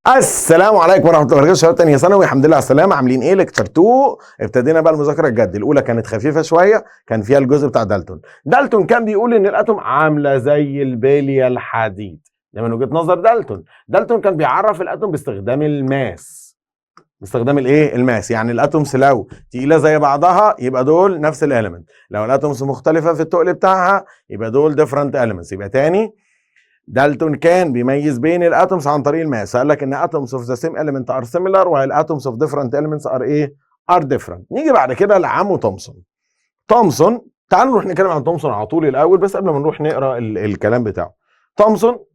السلام عليكم ورحمه الله وبركاته. شباب تانية ثانوي، الحمد لله على السلامه. عاملين ايه؟ ليكتشر 2. ابتدينا بقى المذاكره الجد. الاولى كانت خفيفه شويه، كان فيها الجزء بتاع دالتون. دالتون كان بيقول ان الاتوم عامله زي البليه الحديد، ده من وجهه نظر دالتون. دالتون كان بيعرف الاتوم باستخدام الماس. باستخدام الايه؟ الماس. يعني الاتومز لو تقيله زي بعضها يبقى دول نفس الاليمنت، لو الاتومز مختلفه في التقل بتاعها يبقى دول ديفرنت اليمنتس. يبقى تاني، دالتون كان بيميز بين الاتومز عن طريق الماس. قال لك ان اتومز اوف ذا سيم element ار سيميلار while atoms of different elements ار ايه؟ ار ديفرنت. نيجي بعد كده لعمو تومسون. تومسون، تعالوا نروح نتكلم عن تومسون على طول الاول، بس قبل ما نروح نقرا الكلام بتاعه. تومسون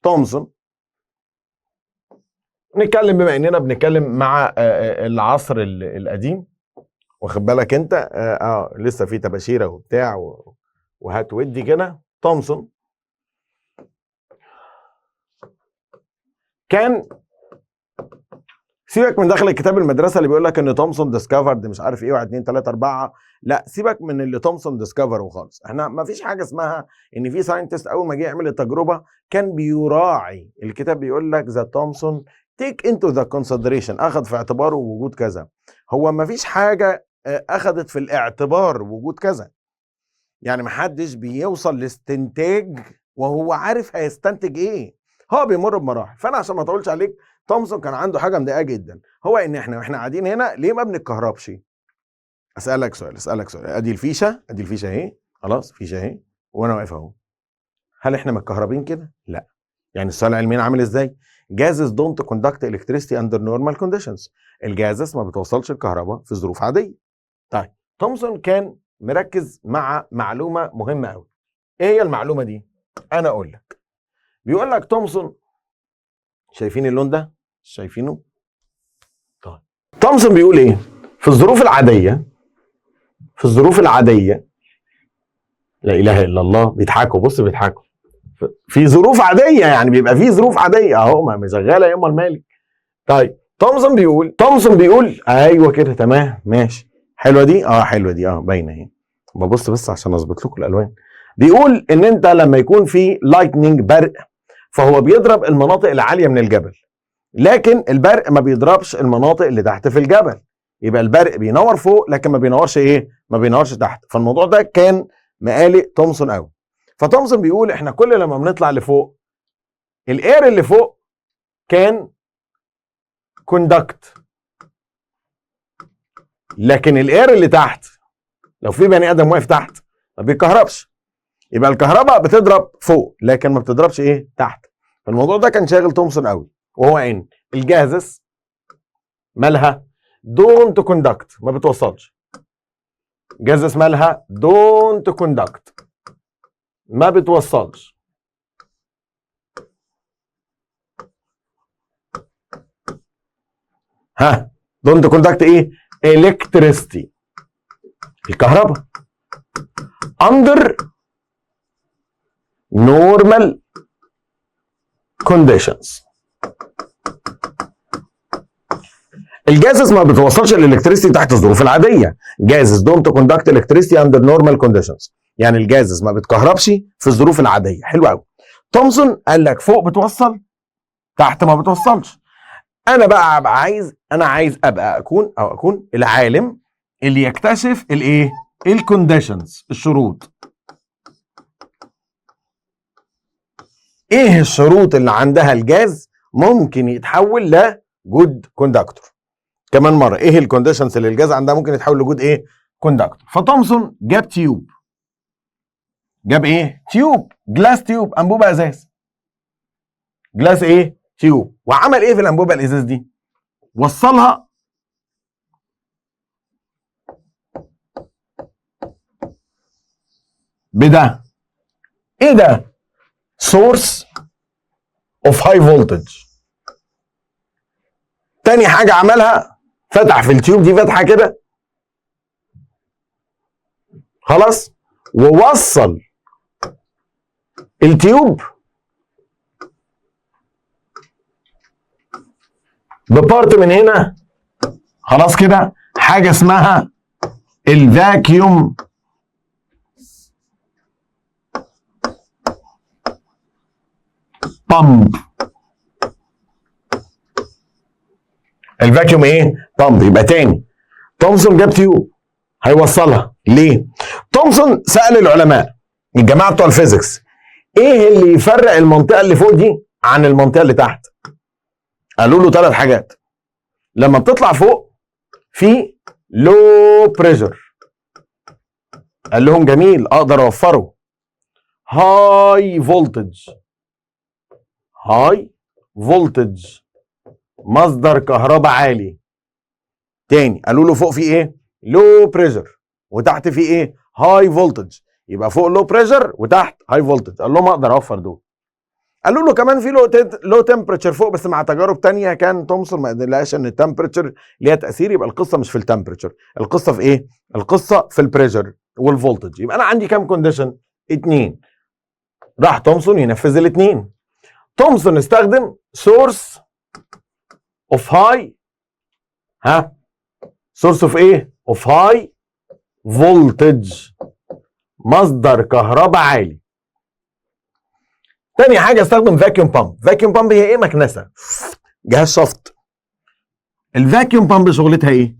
تومسون نتكلم بما اننا بنتكلم مع العصر القديم، واخد بالك انت؟ لسه في تباشيره وبتاع وهات ودي كده. تومسون كان، سيبك من داخل الكتاب المدرسه اللي بيقول لك ان تومسون ديسكفرد مش عارف ايه 1 2 3 4، لا سيبك من اللي تومسون ديسكفر وخالص. احنا ما فيش حاجه اسمها ان في ساينتست اول ما جه يعمل التجربه كان بيراعي. الكتاب بيقول لك ذا تومسون تيك انتو ذا كونسيدريشن، اخذ في اعتباره وجود كذا. هو ما فيش حاجه اخذت في الاعتبار وجود كذا. يعني ما حدش بيوصل لاستنتاج وهو عارف هيستنتج ايه، هو بيمر بمراحل. فانا عشان ما اطولش عليك، تومسون كان عنده حاجه مضايقه جدا، هو ان احنا قاعدين هنا ليه ما بنتكهربش؟ اسالك سؤال. ادي الفيشه اهي، خلاص فيشه اهي وانا واقف اهو. هل احنا متكهربين كده؟ لا. يعني السؤال علميا عامل ازاي؟ gases don't conduct electricity under normal conditions. الجازس ما بتوصلش الكهرباء في ظروف عاديه. طيب، تومسون كان مركز مع معلومه مهمه قوي. ايه هي المعلومه دي؟ انا اقول لك. بيقول لك تومسون، شايفين اللون ده؟ شايفينه؟ طيب، تومسون بيقول ايه؟ في الظروف العاديه لا اله الا الله، بيضحكوا، بص بيضحكوا. في ظروف عاديه، يعني بيبقى في ظروف عاديه اهو، ما شغاله يا المالك. طيب، تومسون بيقول ايوه كده تمام ماشي. حلوه دي؟ حلوه دي، باينه اهي. ببص بس عشان اظبط لكم الالوان. بيقول ان انت لما يكون في لايتنينج، برق، فهو بيضرب المناطق العاليه من الجبل، لكن البرق ما بيضربش المناطق اللي تحت في الجبل. يبقى البرق بينور فوق لكن ما بينورش ايه؟ ما بينورش تحت. فالموضوع ده كان مقالق تومسون قوي. فتومسون بيقول احنا كل لما بنطلع لفوق، الاير اللي فوق كان كوندكت، لكن الاير اللي تحت، لو في بني ادم واقف تحت ما بيتكهربش. يبقى الكهرباء بتضرب فوق لكن ما بتضربش ايه؟ تحت. فالموضوع ده كان شاغل تومسون قوي، وهو ان الجازس مالها؟ دونت كوندكت، ما بتوصلش. جازس مالها؟ دونت كوندكت، ما بتوصلش. دونت كوندكت ايه؟ الكتريستي، الكهرباء، under normal conditions. الجازز ما بتوصلش الالكتريستي تحت الظروف العاديه. جازز دونت كوندكت الكتريستي اندر نورمال كونديشنز، يعني الجازز ما بتكهربش في الظروف العاديه. حلو قوي. تومسون قال لك فوق بتوصل، تحت ما بتوصلش. انا بقى عايز ابقى اكون العالم اللي يكتشف الايه؟ الكونديشنز، الشروط. ايه الشروط اللي عندها الجاز ممكن يتحول لجود كوندكتور؟ كمان مره، ايه الكونديشنز اللي الجاز عندها ممكن يتحول لجود ايه؟ كوندكتور. فتومسون جاب تيوب. جاب ايه؟ تيوب، جلاس تيوب، انبوبه ازاز. جلاس ايه؟ تيوب. وعمل ايه في الانبوبه الازاز دي؟ وصلها بده. ايه ده؟ سورس اوف هاي فولتج. تاني حاجه عملها، فتح في التيوب دي فتحه كده، خلاص، ووصل التيوب ببارت من هنا، خلاص كده، حاجه اسمها الفاكيوم بامب. الفاكيوم ايه؟ بامب. يبقى تاني تومسون جاب تيوب هيوصلها ليه؟ تومسون سأل العلماء الجماعه بتوع الفيزيكس ايه اللي يفرق المنطقه اللي فوق دي عن المنطقه اللي تحت؟ قالوا له 3 حاجات. لما بتطلع فوق في لو بريشر، قال لهم جميل اقدر اوفره. هاي فولتج، هاي فولتج مصدر كهرباء عالي. تاني قالوا له فوق في ايه؟ لو بريشر، وتحت في ايه؟ هاي فولتج. يبقى فوق لو بريشر وتحت هاي فولتج. قال لهم اقدر اوفر دول. قالوا له كمان في لو تمبريتشر فوق، بس مع تجارب تانية كان تومسون ما قدرش ان التمبريتشر ليها تاثير. يبقى القصه مش في التمبريتشر، القصه في ايه؟ القصه في البريشر والفولتج. يبقى انا عندي كام كونديشن؟ 2. راح تومسون ينفذ الاثنين. تومسون استخدم سورس اوف هاي، سورس اوف ايه؟ اوف هاي فولتج، مصدر كهرباء عالي. تاني حاجه استخدم فاكيوم بامب. فاكيوم بامب هي ايه؟ مكنسه، جهاز شفط. الفاكيوم بامب شغلتها ايه؟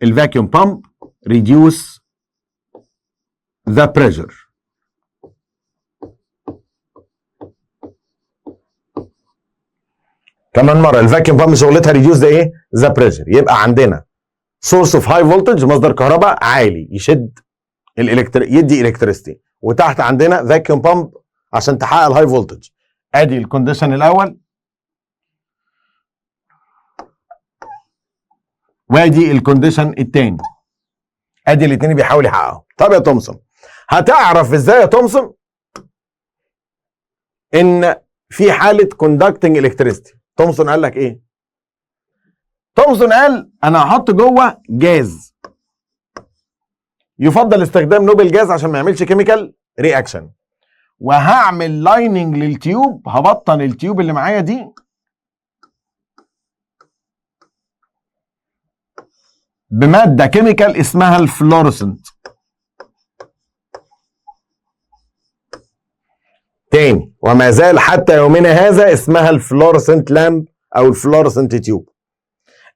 الفاكيوم بامب reduce the pressure. كمان مره الفاكيوم بامب شغلتها reduce the ايه؟ the pressure. يبقى عندنا source of high voltage، مصدر كهرباء عالي يشد يدي الكتريستي، وتحت عندنا فاكيوم بامب عشان تحقق الهاي فولتج. ادي الكونديشن الاول وادي الكونديشن الثاني. ادي الاثنين بيحاول يحققهم. طب يا تومسون هتعرف ازاي يا تومسون ان في حاله كوندكتنج الكتريستي؟ تومسون قال لك ايه؟ تومسون قال انا هحط جوه جاز، يفضل استخدام نوبل جاز عشان ما يعملش كيميكال رياكشن، وهعمل لايننج للتيوب، هبطن التيوب اللي معايا دي بماده كيميكال اسمها الفلورسنت. تاني وما زال حتى يومنا هذا اسمها الفلورسنت لامب او الفلورسنت تيوب.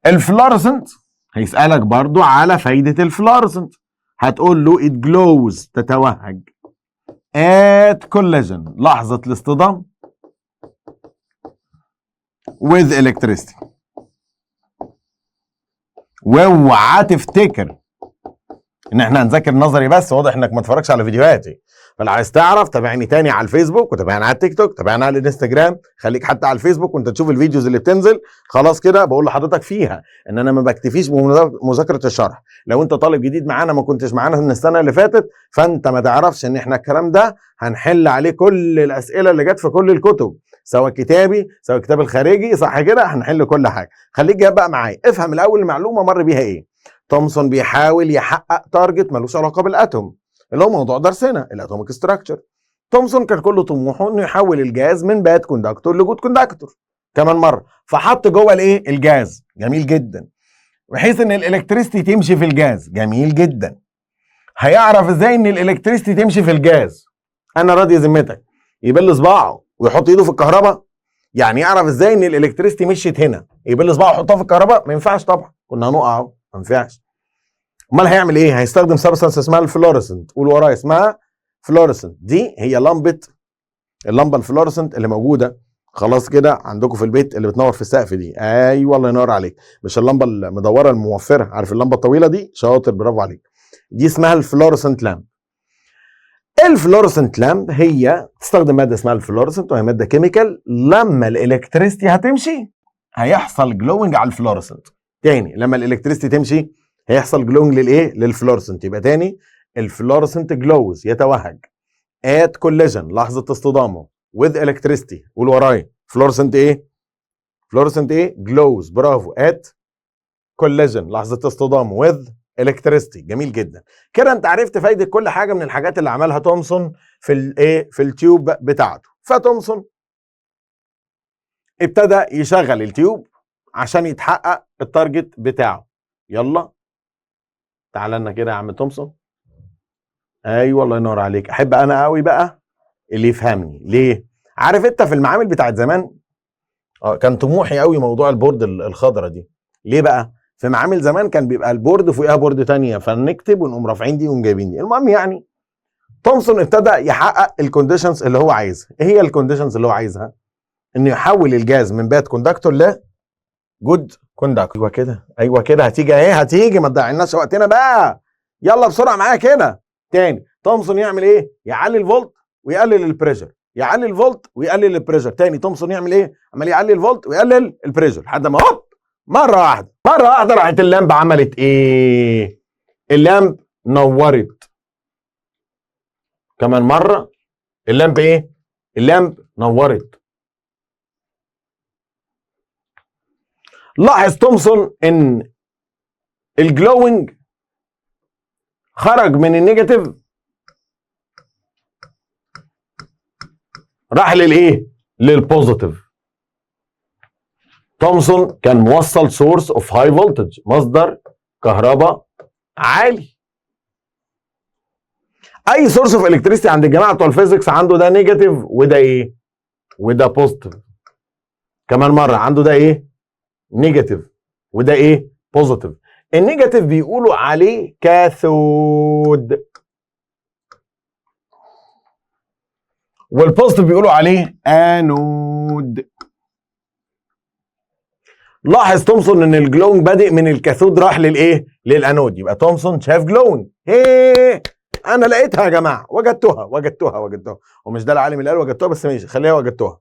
الفلورسنت هيسألك برضو على فايدة الفلورسنت، هتقول له it glows تتوهج at collision لحظة الاصطدام with electricity. واوعى تفتكر ان احنا هنذاكر نظري بس، واضح انك ما اتفرجش على فيديوهاتي. فلو عايز تعرف تابعني تاني على الفيسبوك، وتابعني على التيك توك، تابعني على الانستجرام. خليك حتى على الفيسبوك وانت تشوف الفيديوز اللي بتنزل. خلاص كده بقول لحضرتك فيها ان انا ما بكتفيش بمذاكره الشرح. لو انت طالب جديد معانا ما كنتش معانا من السنه اللي فاتت، فانت ما تعرفش ان احنا الكلام ده هنحل عليه كل الاسئله اللي جت في كل الكتب، سواء كتابي سواء الكتاب الخارجي، صح كده؟ هنحل كل حاجه. خليك جاي بقى معايا، افهم الاول المعلومه مر بيها ايه. تومسون بيحاول يحقق تارجت ملوش علاقه بالاتوم، اللي هو موضوع درسنا الاتوميك ستراكشر. تومسون كان كل طموحه انه يحول الجاز من باد كوندكتور لجود كوندكتور. كمان مره فحط جوه الايه؟ الجاز. جميل جدا. بحيث ان الالكتريستي تمشي في الجاز. جميل جدا. هيعرف ازاي ان الالكتريستي تمشي في الجاز؟ انا راضي ذمتك يبل صباعه ويحط ايده في الكهرباء؟ يعني يعرف ازاي ان الالكتريستي مشيت هنا يبل صباعه ويحطها في الكهرباء؟ ما ينفعش طبعا، كنا هنقع اهو، ما ينفعش. امال هيعمل ايه؟ هيستخدم سبستانس اسمها الفلورسنت. قول ورايا اسمها فلورسنت. دي هي اللمبه الفلورسنت اللي موجوده خلاص كده عندكم في البيت، اللي بتنور في السقف دي. ايوه الله ينور عليك، مش اللمبه المدوره الموفره، عارف اللمبه الطويله دي؟ شاطر، برافو عليك. دي اسمها الفلورسنت لامب. الفلورسنت لامب هي تستخدم ماده اسمها الفلورسنت، وهي ماده كيميكال. لما الالكتريستي هتمشي هيحصل جلوينج على الفلورسنت. تاني لما الالكتريستي تمشي هيحصل جلوينج للايه؟ للفلورسنت. يبقى تاني الفلورسنت جلوز يتوهج at collision لحظه اصطدامه with electricity. قول ورايا فلورسنت ايه؟ فلورسنت ايه؟ جلوز. برافو. at collision لحظه اصطدامه with electricity. جميل جدا. كده انت عرفت فايده كل حاجه من الحاجات اللي عملها تومسون في الايه؟ في التيوب بتاعته. فتومسون ابتدى يشغل التيوب عشان يتحقق التارجت بتاعه. يلا تعال لنا كده يا عم تومسون. ايوه الله ينور عليك. احب انا قوي بقى اللي يفهمني. ليه؟ عارف انت في المعامل بتاعت زمان كان طموحي قوي موضوع البورد الخضراء دي. ليه بقى؟ في معامل زمان كان بيبقى البورد فوقها بورد تانية، فنكتب ونقوم رافعين دي ونقوم جايبين دي. المهم يعني تومسون ابتدى يحقق الكونديشنز اللي هو عايزها. ايه هي الكونديشنز اللي هو عايزها؟ انه يحول الجاز من باد كوندكتور ل جود كوندكتور. ايوه كده، ايوه كده، هتيجي اهي، هتيجي، ما تضيعناش وقتنا بقى، يلا بسرعه معايا كده. تاني، تومسون يعمل ايه؟ يعلي الفولت ويقلل البريشر، يعلي الفولت ويقلل البريشر. تاني، تومسون يعمل ايه؟ عمال يعلي الفولت ويقلل البريشر لحد ما هوب مره واحده راحت اللامب عملت ايه؟ اللامب نورت. كمان مره، اللامب ايه؟ اللامب نورت. لاحظ تومسون ان الجلوينج خرج من النيجاتيف راح للايه؟ للبوزيتيف. تومسون كان موصل سورس اوف هاي فولتج، مصدر كهرباء عالي. اي سورس اوف الكتريستي عند الجماعه بتوع الفيزيكس عنده ده نيجاتيف وده ايه؟ وده بوزيتيف. كمان مره، عنده ده ايه؟ نيجاتيف وده ايه؟ بوزيتيف. النيجاتيف بيقولوا عليه كاثود، والبوزيتيف بيقولوا عليه انود. لاحظ تومسون ان الجلوينج بادئ من الكاثود راح للايه؟ للانود. يبقى تومسون شاف جلوينج. هيه، انا لقيتها يا جماعه، وجدتها. ومش ده العالم اللي قال وجدتها، بس ماشي خليها وجدتها.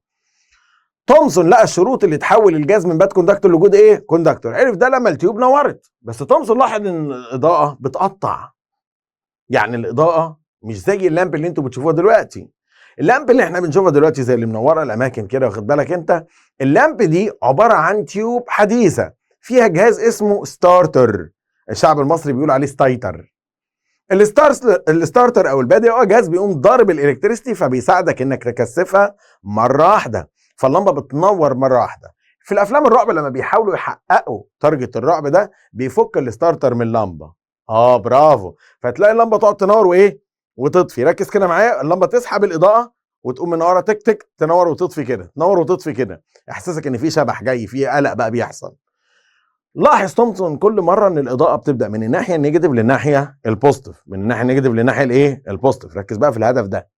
تومسون لقى الشروط اللي تحول الجاز من باد كوندكتور لجود ايه؟ كوندكتور. عرف ده لما التيوب نورت. بس تومسون لاحظ ان الاضاءه بتقطع. يعني الاضاءه مش زي اللامب اللي انتوا بتشوفوها دلوقتي. اللامب اللي احنا بنشوفها دلوقتي زي اللي منوره الاماكن كده، واخد بالك انت؟ اللامب دي عباره عن تيوب حديثه فيها جهاز اسمه ستارتر. الشعب المصري بيقول عليه ستايتر. الستارتر او البادئ هو جهاز بيقوم ضارب الالكتريستي، فبيساعدك انك تكثفها مره واحده، فاللمبه بتنور مره واحده. في الافلام الرعب لما بيحاولوا يحققوا تارجت الرعب ده بيفك الستارتر من اللمبه. برافو. فتلاقي اللمبه تقعد تنور وايه؟ وتطفي. ركز كده معايا، اللمبه تسحب الاضاءه وتقوم منوره تك تك، تنور وتطفي كده، تنور وتطفي كده، احساسك ان في شبح جاي، في قلق بقى بيحصل. لاحظ تومسون كل مره ان الاضاءه بتبدا من الناحيه النيجاتيف للناحيه البوزيتيف، من الناحيه النيجاتيف للناحيه الايه؟ البوزيتيف. ركز بقى في الهدف ده.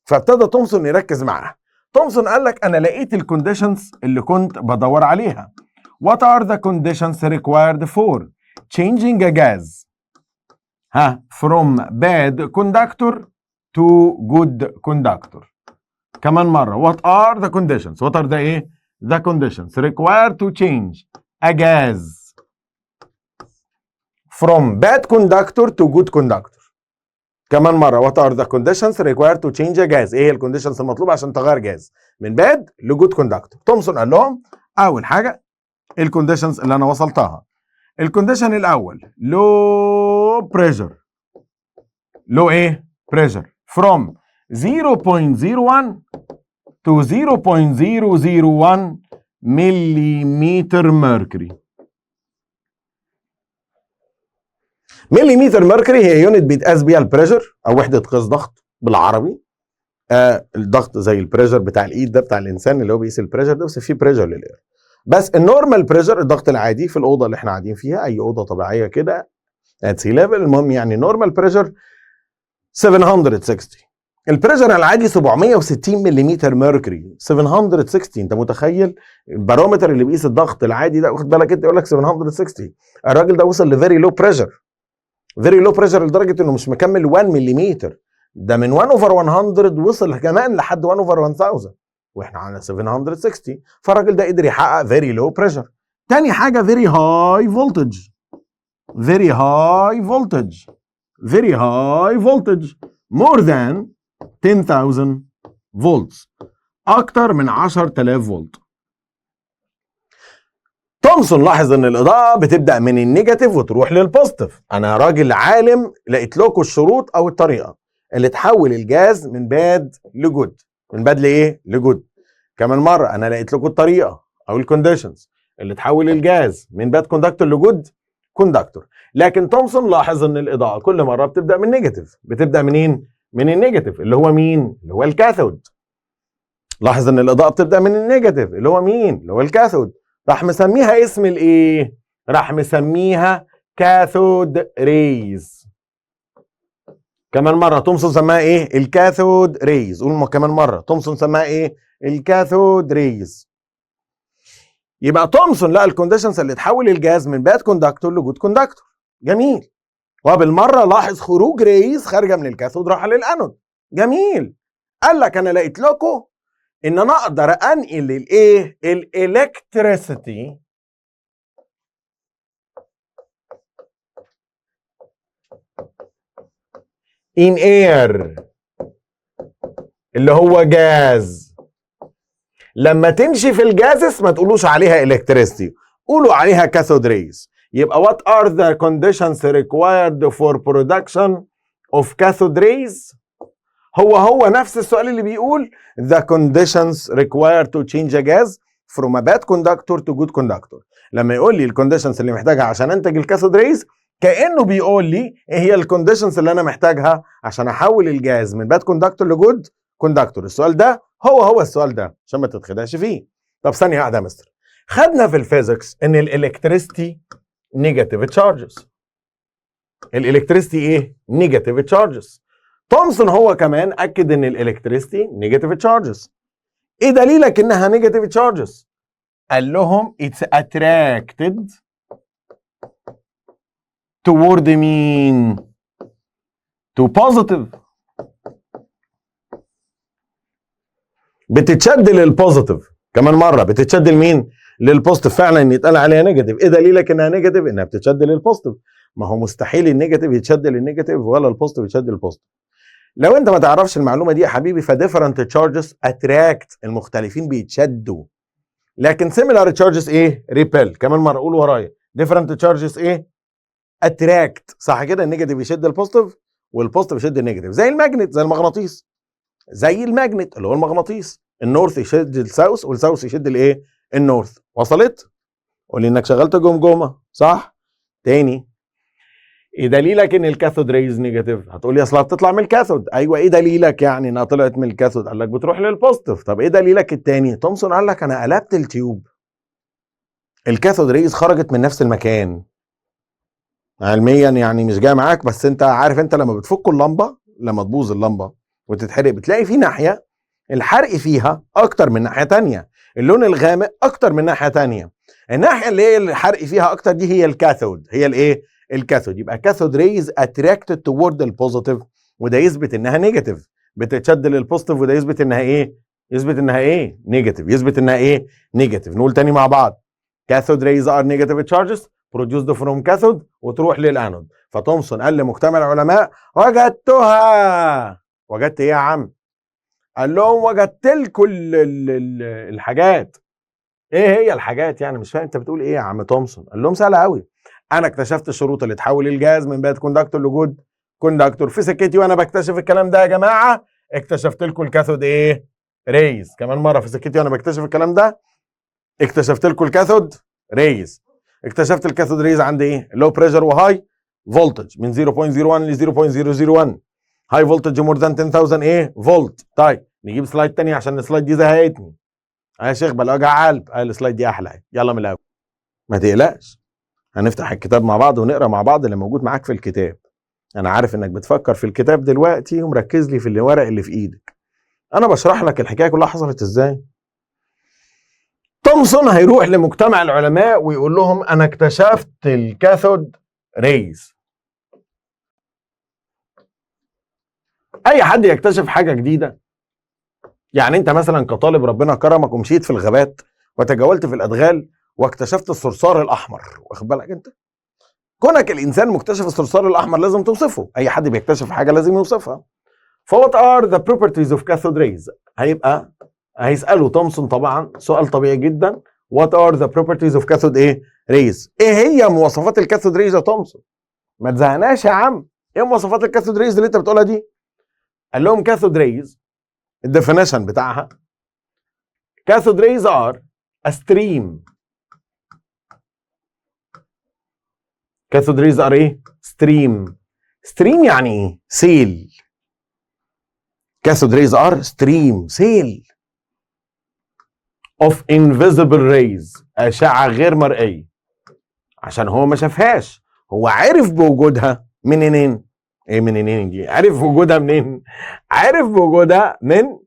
فابتدى تومسون يركز معاه. تومسون قال لك انا لقيت الكونديشنز اللي كنت بدور عليها. What are the conditions required for changing a gas from bad conductor to good conductor. كمان مرة. What are the conditions? What are the ايه؟ The conditions required to change a gas from bad conductor to good conductor. كمان مرة. What are the conditions required to change a gas؟ ايه الكونديشنز المطلوبة عشان تغير جاز من باد لجود كوندكتور؟ تومسون قال لهم أول حاجة الكونديشنز اللي أنا وصلتها. الكونديشن الأول low pressure. low ايه؟ pressure from 0.01 to 0.001 مليمتر ميركوري. مليمتر ميركوري هي يونت بيتقاس بيها البريشر او وحده قياس ضغط بالعربي. الضغط زي البريشر بتاع الايد ده بتاع الانسان اللي هو بيقيس البريشر ده، بس في بريشر للاير. بس النورمال بريشر الضغط العادي في الاوضه اللي احنا قاعدين فيها، اي اوضه طبيعيه كده ات سي ليفل، المهم يعني نورمال بريشر 760. البريشر العادي 760 ملم ميركوري. 760، انت متخيل؟ البارومتر اللي بيقيس الضغط العادي ده، واخد بالك انت، يقول لك 760. الراجل ده وصل لفيري لو بريشر. فيري لو بريشر لدرجه انه مش مكمل 1 ملم، ده من 1 اوفر 100 وصل كمان لحد 1 اوفر 1000، واحنا على 760. فالراجل ده قدر يحقق فيري لو بريشر. تاني حاجه فيري هاي فولتج. فيري هاي فولتج. very high voltage more than 10,000 volts، اكتر من 10,000 فولت. تومسون لاحظ ان الاضاءه بتبدا من النيجاتيف وتروح للبوزيتيف. انا راجل عالم، لقيت لكم الشروط او الطريقه اللي تحول الجاز من باد لجود. من باد لايه؟ لجود. كمان مره، انا لقيت لكم الطريقه او الكونديشنز اللي تحول الجاز من باد كوندكتور لجود كوندكتور. لكن تومسون لاحظ ان الاضاءه كل مره بتبدا من نيجاتيف. بتبدا منين؟ من النيجاتيف اللي هو مين؟ اللي هو الكاثود. لاحظ ان الاضاءه بتبدا من النيجاتيف اللي هو مين؟ اللي هو الكاثود. راح مسميها اسم الايه؟ راح مسميها كاثود ريز. كمان مره تومسون سماها ايه؟ الكاثود ريز. قول كمان مره، تومسون سماها ايه؟ الكاثود ريز. يبقى تومسون لقى الكونديشنز اللي تحول الجاز من باد كوندكتور لجود كوندكتور. جميل. وبالمره لاحظ خروج ريز خارجه من الكاثود راح للانود. جميل. قال لك انا لقيت لكم ان انا اقدر انقل الايه؟ الالكتريسيتي in air اللي هو جاز. لما تمشي في الجازس ما تقولوش عليها الكتريسيتي، قولوا عليها كاثود ريز. يبقى what are the conditions required for production of cathode rays؟ هو نفس السؤال اللي بيقول the conditions required to change a gas from a bad conductor to good conductor. لما يقول لي الكونديشنز اللي محتاجها عشان انتج الكاثود ريز، كانه بيقول لي ايه هي الكونديشنز اللي انا محتاجها عشان احول الجاز من باد كوندكتور لجود كوندكتور. السؤال ده هو السؤال ده عشان ما تتخدعش فيه. طب ثانيه واحده يا مستر، خدنا في الفيزيكس ان الالكتريستي نيجاتيف تشارجز. الالكتريستي ايه؟ نيجاتيف تشارجز. تومسون هو كمان اكد ان الالكتريستي نيجاتيف تشارجز. ايه دليلك انها نيجاتيف تشارجز؟ قال لهم it's attracted toward مين؟ to positive. بتتشد للبوزيتيف. كمان مره بتتشد لمين؟ للبوزيتيف. فعلا ان يتقال عليها نيجاتيف. ايه دليلك انها نيجاتيف؟ انها بتتشد للبوزيتيف. ما هو مستحيل النيجاتيف يتشد للنيجاتيف ولا البوزيتيف يتشد للبوزيتيف. لو انت ما تعرفش المعلومه دي يا حبيبي، فديفرنت تشارجز اتراكت، المختلفين بيتشدوا. لكن سيميلار تشارجز ايه؟ ريبيل. كمان مره قول ورايا، ديفرنت تشارجز ايه؟ اتراكت. صح كده؟ النيجاتيف يشد البوزيتيف والبوزيتيف يشد النيجاتيف، زي الماجنت، زي المغناطيس. زي الماجنت اللي هو المغناطيس، النورث يشد الساوث والساوث يشد الايه؟ النورث. وصلت؟ قول لي انك شغلت جمجمه، صح؟ تاني، ايه دليلك ان الكاثود ريز نيجاتيف؟ هتقول لي اصلها بتطلع من الكاثود. ايوه، ايه دليلك يعني انها طلعت من الكاثود؟ قال لك بتروح للبوزيتيف. طب ايه دليلك التاني؟ تومسون قال لك انا قلبت التيوب، الكاثود ريز خرجت من نفس المكان. علميا يعني مش جاي معاك، بس انت عارف انت لما بتفك اللمبه، لما تبوظ اللمبه وتتحرق، بتلاقي في ناحيه الحرق فيها اكتر من ناحيه تانية، اللون الغامق اكتر من ناحيه تانية. الناحيه اللي هي الحرق فيها اكتر دي هي الكاثود، هي الايه؟ الكاثود. يبقى كاثود ريز اتراكتد توورد البوزيتيف، وده يثبت انها نيجاتيف. بتتشد للبوزيتيف، وده يثبت انها ايه؟ يثبت انها ايه؟ نيجاتيف. يثبت انها ايه؟ نيجاتيف. نقول تاني مع بعض، كاثود ريز ار نيجاتيف تشارجز produced from cathode وتروح للانود. فتومسون قال لمجتمع العلماء وجدتها. وجدت ايه يا عم؟ قال لهم وجدت لكم الحاجات. ايه هي الحاجات يعني؟ مش فاهم انت بتقول ايه يا عم تومسون. قال لهم سهله قوي، انا اكتشفت الشروط اللي تحول الجاز من باد كوندكتور لجود كوندكتور في سكتي، وانا بكتشف الكلام ده يا جماعه اكتشفت لكم الكاثود ايه؟ ريز. كمان مره، في سكتي وانا بكتشف الكلام ده اكتشفت لكم الكاثود ريز. اكتشفت الكاثود ريز عند ايه؟ لو بريشر وهاي فولتج من 0.01 ل 0.001. هاي فولتج مور ذان 10000 ايه؟ فولت. طيب نجيب سلايد تاني عشان السلايد دي زهقتني. يا شيخ بلا وجع قلب، السلايد دي احلى. يلا من الاول، ما تقلقش، هنفتح الكتاب مع بعض ونقرا مع بعض اللي موجود معاك في الكتاب. انا عارف انك بتفكر في الكتاب دلوقتي ومركز لي في الورق اللي في ايدك. انا بشرح لك الحكايه كلها حصلت ازاي. تومسون هيروح لمجتمع العلماء ويقول لهم انا اكتشفت الكاثود ريز. اي حد يكتشف حاجه جديده، يعني انت مثلا كطالب ربنا كرمك ومشيت في الغابات وتجولت في الادغال واكتشفت الصرصار الاحمر، واخد بالك انت؟ كونك الانسان مكتشف الصرصار الاحمر لازم توصفه. اي حد بيكتشف حاجه لازم يوصفها. فوات ار ذا بروبرتيز اوف كاثود ريز؟ هيسالوا تومسون طبعا سؤال طبيعي جدا، وات ار ذا بروبرتيز اوف كاثود ايه؟ ريز. ايه هي مواصفات الكاثود ريز يا تومسون؟ ما تزهقناش يا عم. ايه مواصفات الكاثود ريز اللي انت بتقولها دي؟ قال لهم كاثود ريز الديفينيشن بتاعها، كاثود ريز ار ا ستريم. كاثود ريز ار ايه؟ ستريم. ستريم يعني ايه؟ سيل. كاثود ريز ار ستريم، سيل of invisible rays، اشعه غير مرئيه. عشان هو ما شافهاش، هو عرف بوجودها منين؟ ايه منين دي؟ عرف وجودها منين؟ عرف بوجودها من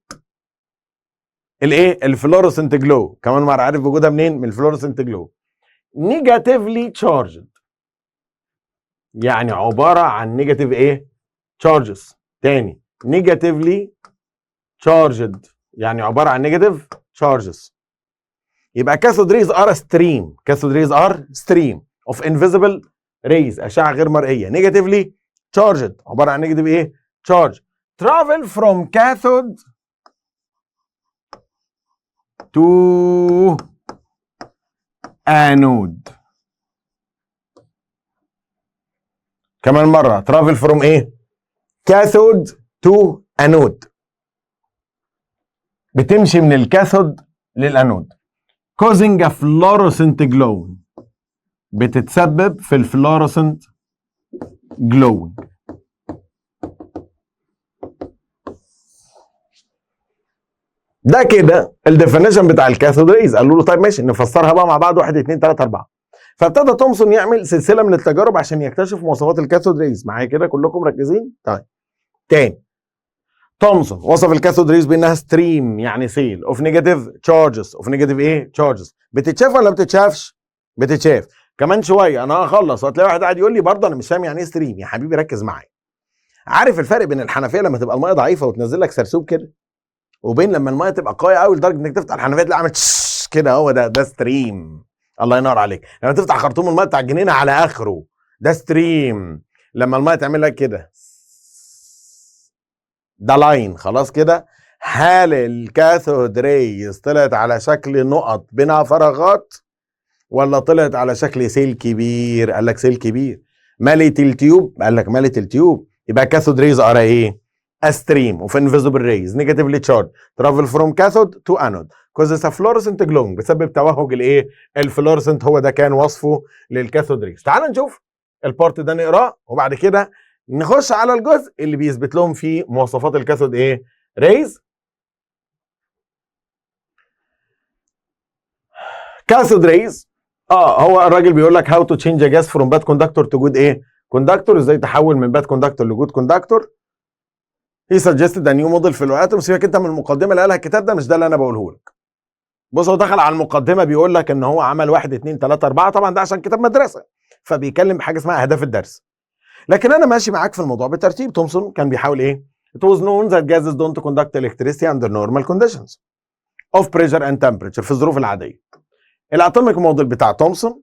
الايه؟ الفلورسنت جلو. كمان مره، عارف وجودها منين؟ من الفلورسنت جلو. نيجاتيفلي تشارجد، يعني عباره عن نيجاتيف ايه؟ تشارجز. تاني، نيجاتيفلي تشارجد يعني عباره عن نيجاتيف تشارجز. يبقى كاثود ريز ار ستريم، كاثود ريز ار ستريم اوف انفيزبل ريز، اشعه غير مرئيه، نيجاتيفلي تشارجد، عباره عن نيجاتيف ايه؟ تشارج. travel from cathode to anode. كمان مره، travel from ايه؟ cathode to anode، بتمشي من الكاثود للانود. causing a fluorescent glow، بتتسبب في الفلورسنت جلو. ده كده الديفينيشن بتاع الكاثود ريز. قالوا له طيب ماشي نفسرها بقى مع بعض، 1 2 3 4. فابتدى تومسون يعمل سلسله من التجارب عشان يكتشف مواصفات الكاثود ريز. معايا كده كلكم مركزين؟ طيب تاني، تومسون وصف الكاثود ريز بانها ستريم، يعني سيل اوف نيجاتيف تشارجز، اوف نيجاتيف ايه؟ تشارجز. بتتشاف ولا ما بتتشافش؟ بتتشاف. كمان شويه انا هخلص وهتلاقي واحد قاعد يقول لي برضه انا مش فاهم يعني ايه ستريم. يا حبيبي ركز معايا. عارف الفرق بين الحنفيه لما تبقى الميه ضعيفه وتنزل لك سرسوب كده، وبين لما الميه تبقى قويه قوي لدرجه انك تفتح الحنفيه تلاقي عامل كده؟ هو ده ستريم. الله ينور عليك. لما تفتح خرطوم الميه بتاع الجنينه على اخره، ده ستريم. لما الميه تعمل لك كده، ده لاين. خلاص كده. هل الكاثود ريز طلعت على شكل نقط بينها فراغات ولا طلعت على شكل سيل كبير؟ قال لك سيل كبير. ملت التيوب؟ قال لك ملت التيوب. يبقى كاثود ريز ارى ايه؟ a stream of invisible rays negatively charged travel from cathode to anode causes a fluorescent glowing، بسبب توهج الايه؟ الفلورسنت. هو ده كان وصفه للكاثود ريز. تعال نشوف البارت ده نقراه، وبعد كده نخش على الجزء اللي بيثبت لهم فيه مواصفات الكاثود ايه؟ ريز. كاثود ريز، هو الراجل بيقول لك how to change a gas from bad conductor to good ايه؟ كوندكتور. ازاي تحول من باد كوندكتور لجود كوندكتور. هي سجستد ا نيو موديل في الاتوم. سيبك انت من المقدمه اللي قالها الكتاب ده، مش ده اللي انا بقوله لك. بص، هو دخل على المقدمه بيقول لك ان هو عمل 1 2 3 4. طبعا ده عشان كتاب مدرسه، فبيتكلم بحاجه اسمها اهداف الدرس. لكن انا ماشي معاك في الموضوع بالترتيب. تومسون كان بيحاول ايه؟ It was known that gases don't conduct electricity under normal conditions of pressure and temperature، في الظروف العاديه. الاتوميك موديل بتاع تومسون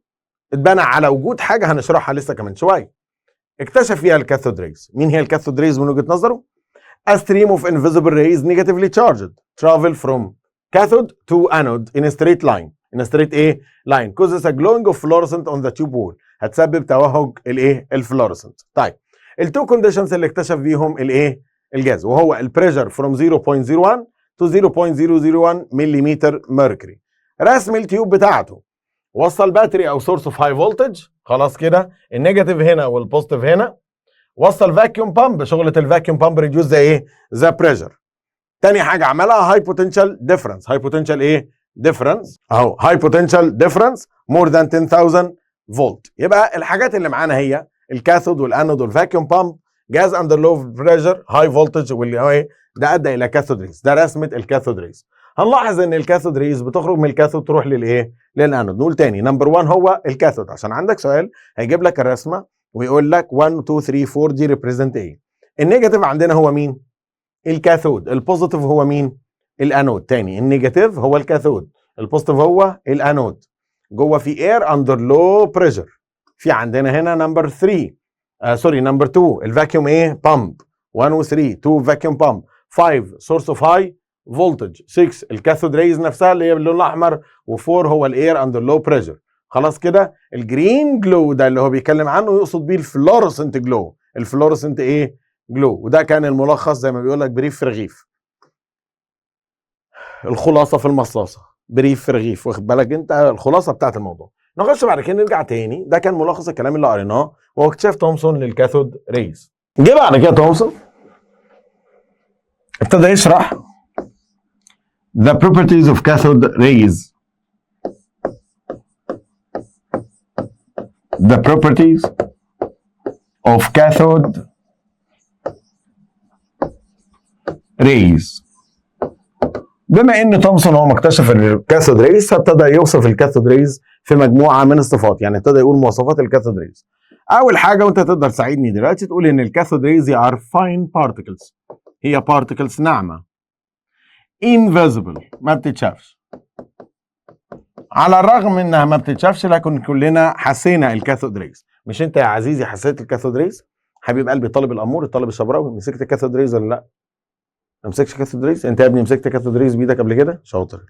اتبنى على وجود حاجه هنشرحها لسه كمان شويه، اكتشف فيها الكاثود ريز. مين هي الكاثود ريز من وجهه نظره؟ A stream of invisible rays negatively charged travel from cathode to anode in a straight line. In a straight ايه؟ line causes a glowing of fluorescent on the tube wall. هتسبب توهج الايه؟ الفلورسنت. طيب التو كونديشنز اللي اكتشف بيهم الايه؟ الجاز، وهو البريشر from 0.01 to 0.001 ملم mercury. رسم التيوب بتاعته، وصل باتري او سورس اوف هاي فولتج. خلاص كده، النيجاتيف هنا والبوزيتيف هنا. وصل فاكيوم بامب، شغله الفاكيوم بامب ريديوس زي ايه؟ ذا بريشر. تاني حاجه عملها هاي بوتنشال ديفرنس. هاي بوتنشال ايه؟ ديفرنس اهو. هاي بوتنشال ديفرنس مور ذان 10000 فولت. يبقى الحاجات اللي معانا هي الكاثود والانود والفاكيوم بامب، جاز اندر لو بريشر، هاي فولتج، واللي هو ايه؟ ده ادى الى كاثود ريز. ده رسمه الكاثود ريز. هنلاحظ ان الكاثود ريز بتخرج من الكاثود تروح للايه؟ للانود. نقول تاني، نمبر 1 هو الكاثود. عشان عندك سؤال هيجيب لك الرسمه ويقول لك 1 2 3 4 دي ريبريزنت ايه؟ النيجاتيف عندنا هو مين؟ الكاثود. البوزيتيف هو مين؟ الانود. تاني، النيجاتيف هو الكاثود، البوزيتيف هو الانود. جوه في اير اندر لو بريشر. في عندنا هنا نمبر 3 سوري نمبر 2 الفاكيوم ايه؟ بامب. 1 و 3 2 فاكيوم بامب. 5 سورس اوف هاي فولتج. 6 الكاثود ريز نفسها اللي هي باللون الاحمر. و4 هو الاير اندر لو بريشر. خلاص كده. الجرين جلو ده اللي هو بيتكلم عنه يقصد بيه الفلورسنت جلو. الفلورسنت ايه؟ جلو. وده كان الملخص زي ما بيقول لك بريف في رغيف. الخلاصه في المصاصه، بريف في رغيف. واخد بالك انت الخلاصه بتاعت الموضوع. نخش بعد كده نرجع تاني. ده كان ملخص الكلام اللي قريناه وهو اكتشاف تومسون للكاثود ريز. جه بعد كده تومسون ابتدى يشرح the properties of cathode rays. the properties of cathode rays. بما ان تومسون هو مكتشف الكاثود ريز فابتدى يوصف الكاثود ريز في مجموعه من الصفات، يعني ابتدى يقول مواصفات الكاثود ريز. اول حاجه وانت تقدر تساعدني دلوقتي تقول ان الكاثود ريز are fine particles، هي particles ناعمه invisible ما بتتشافش. على الرغم انها ما بتتشافش لكن كلنا حسينا الكاثود ريز. مش انت يا عزيزي حسيت الكاثود ريز؟ حبيب قلبي الطالب الامور الطالب الشبراوي، مسكت الكاثود ريز ولا لا؟ ما مسكتش كاثود ريز؟ انت يا ابني مسكت كاثود ريز بايدك قبل كده؟ شاطر.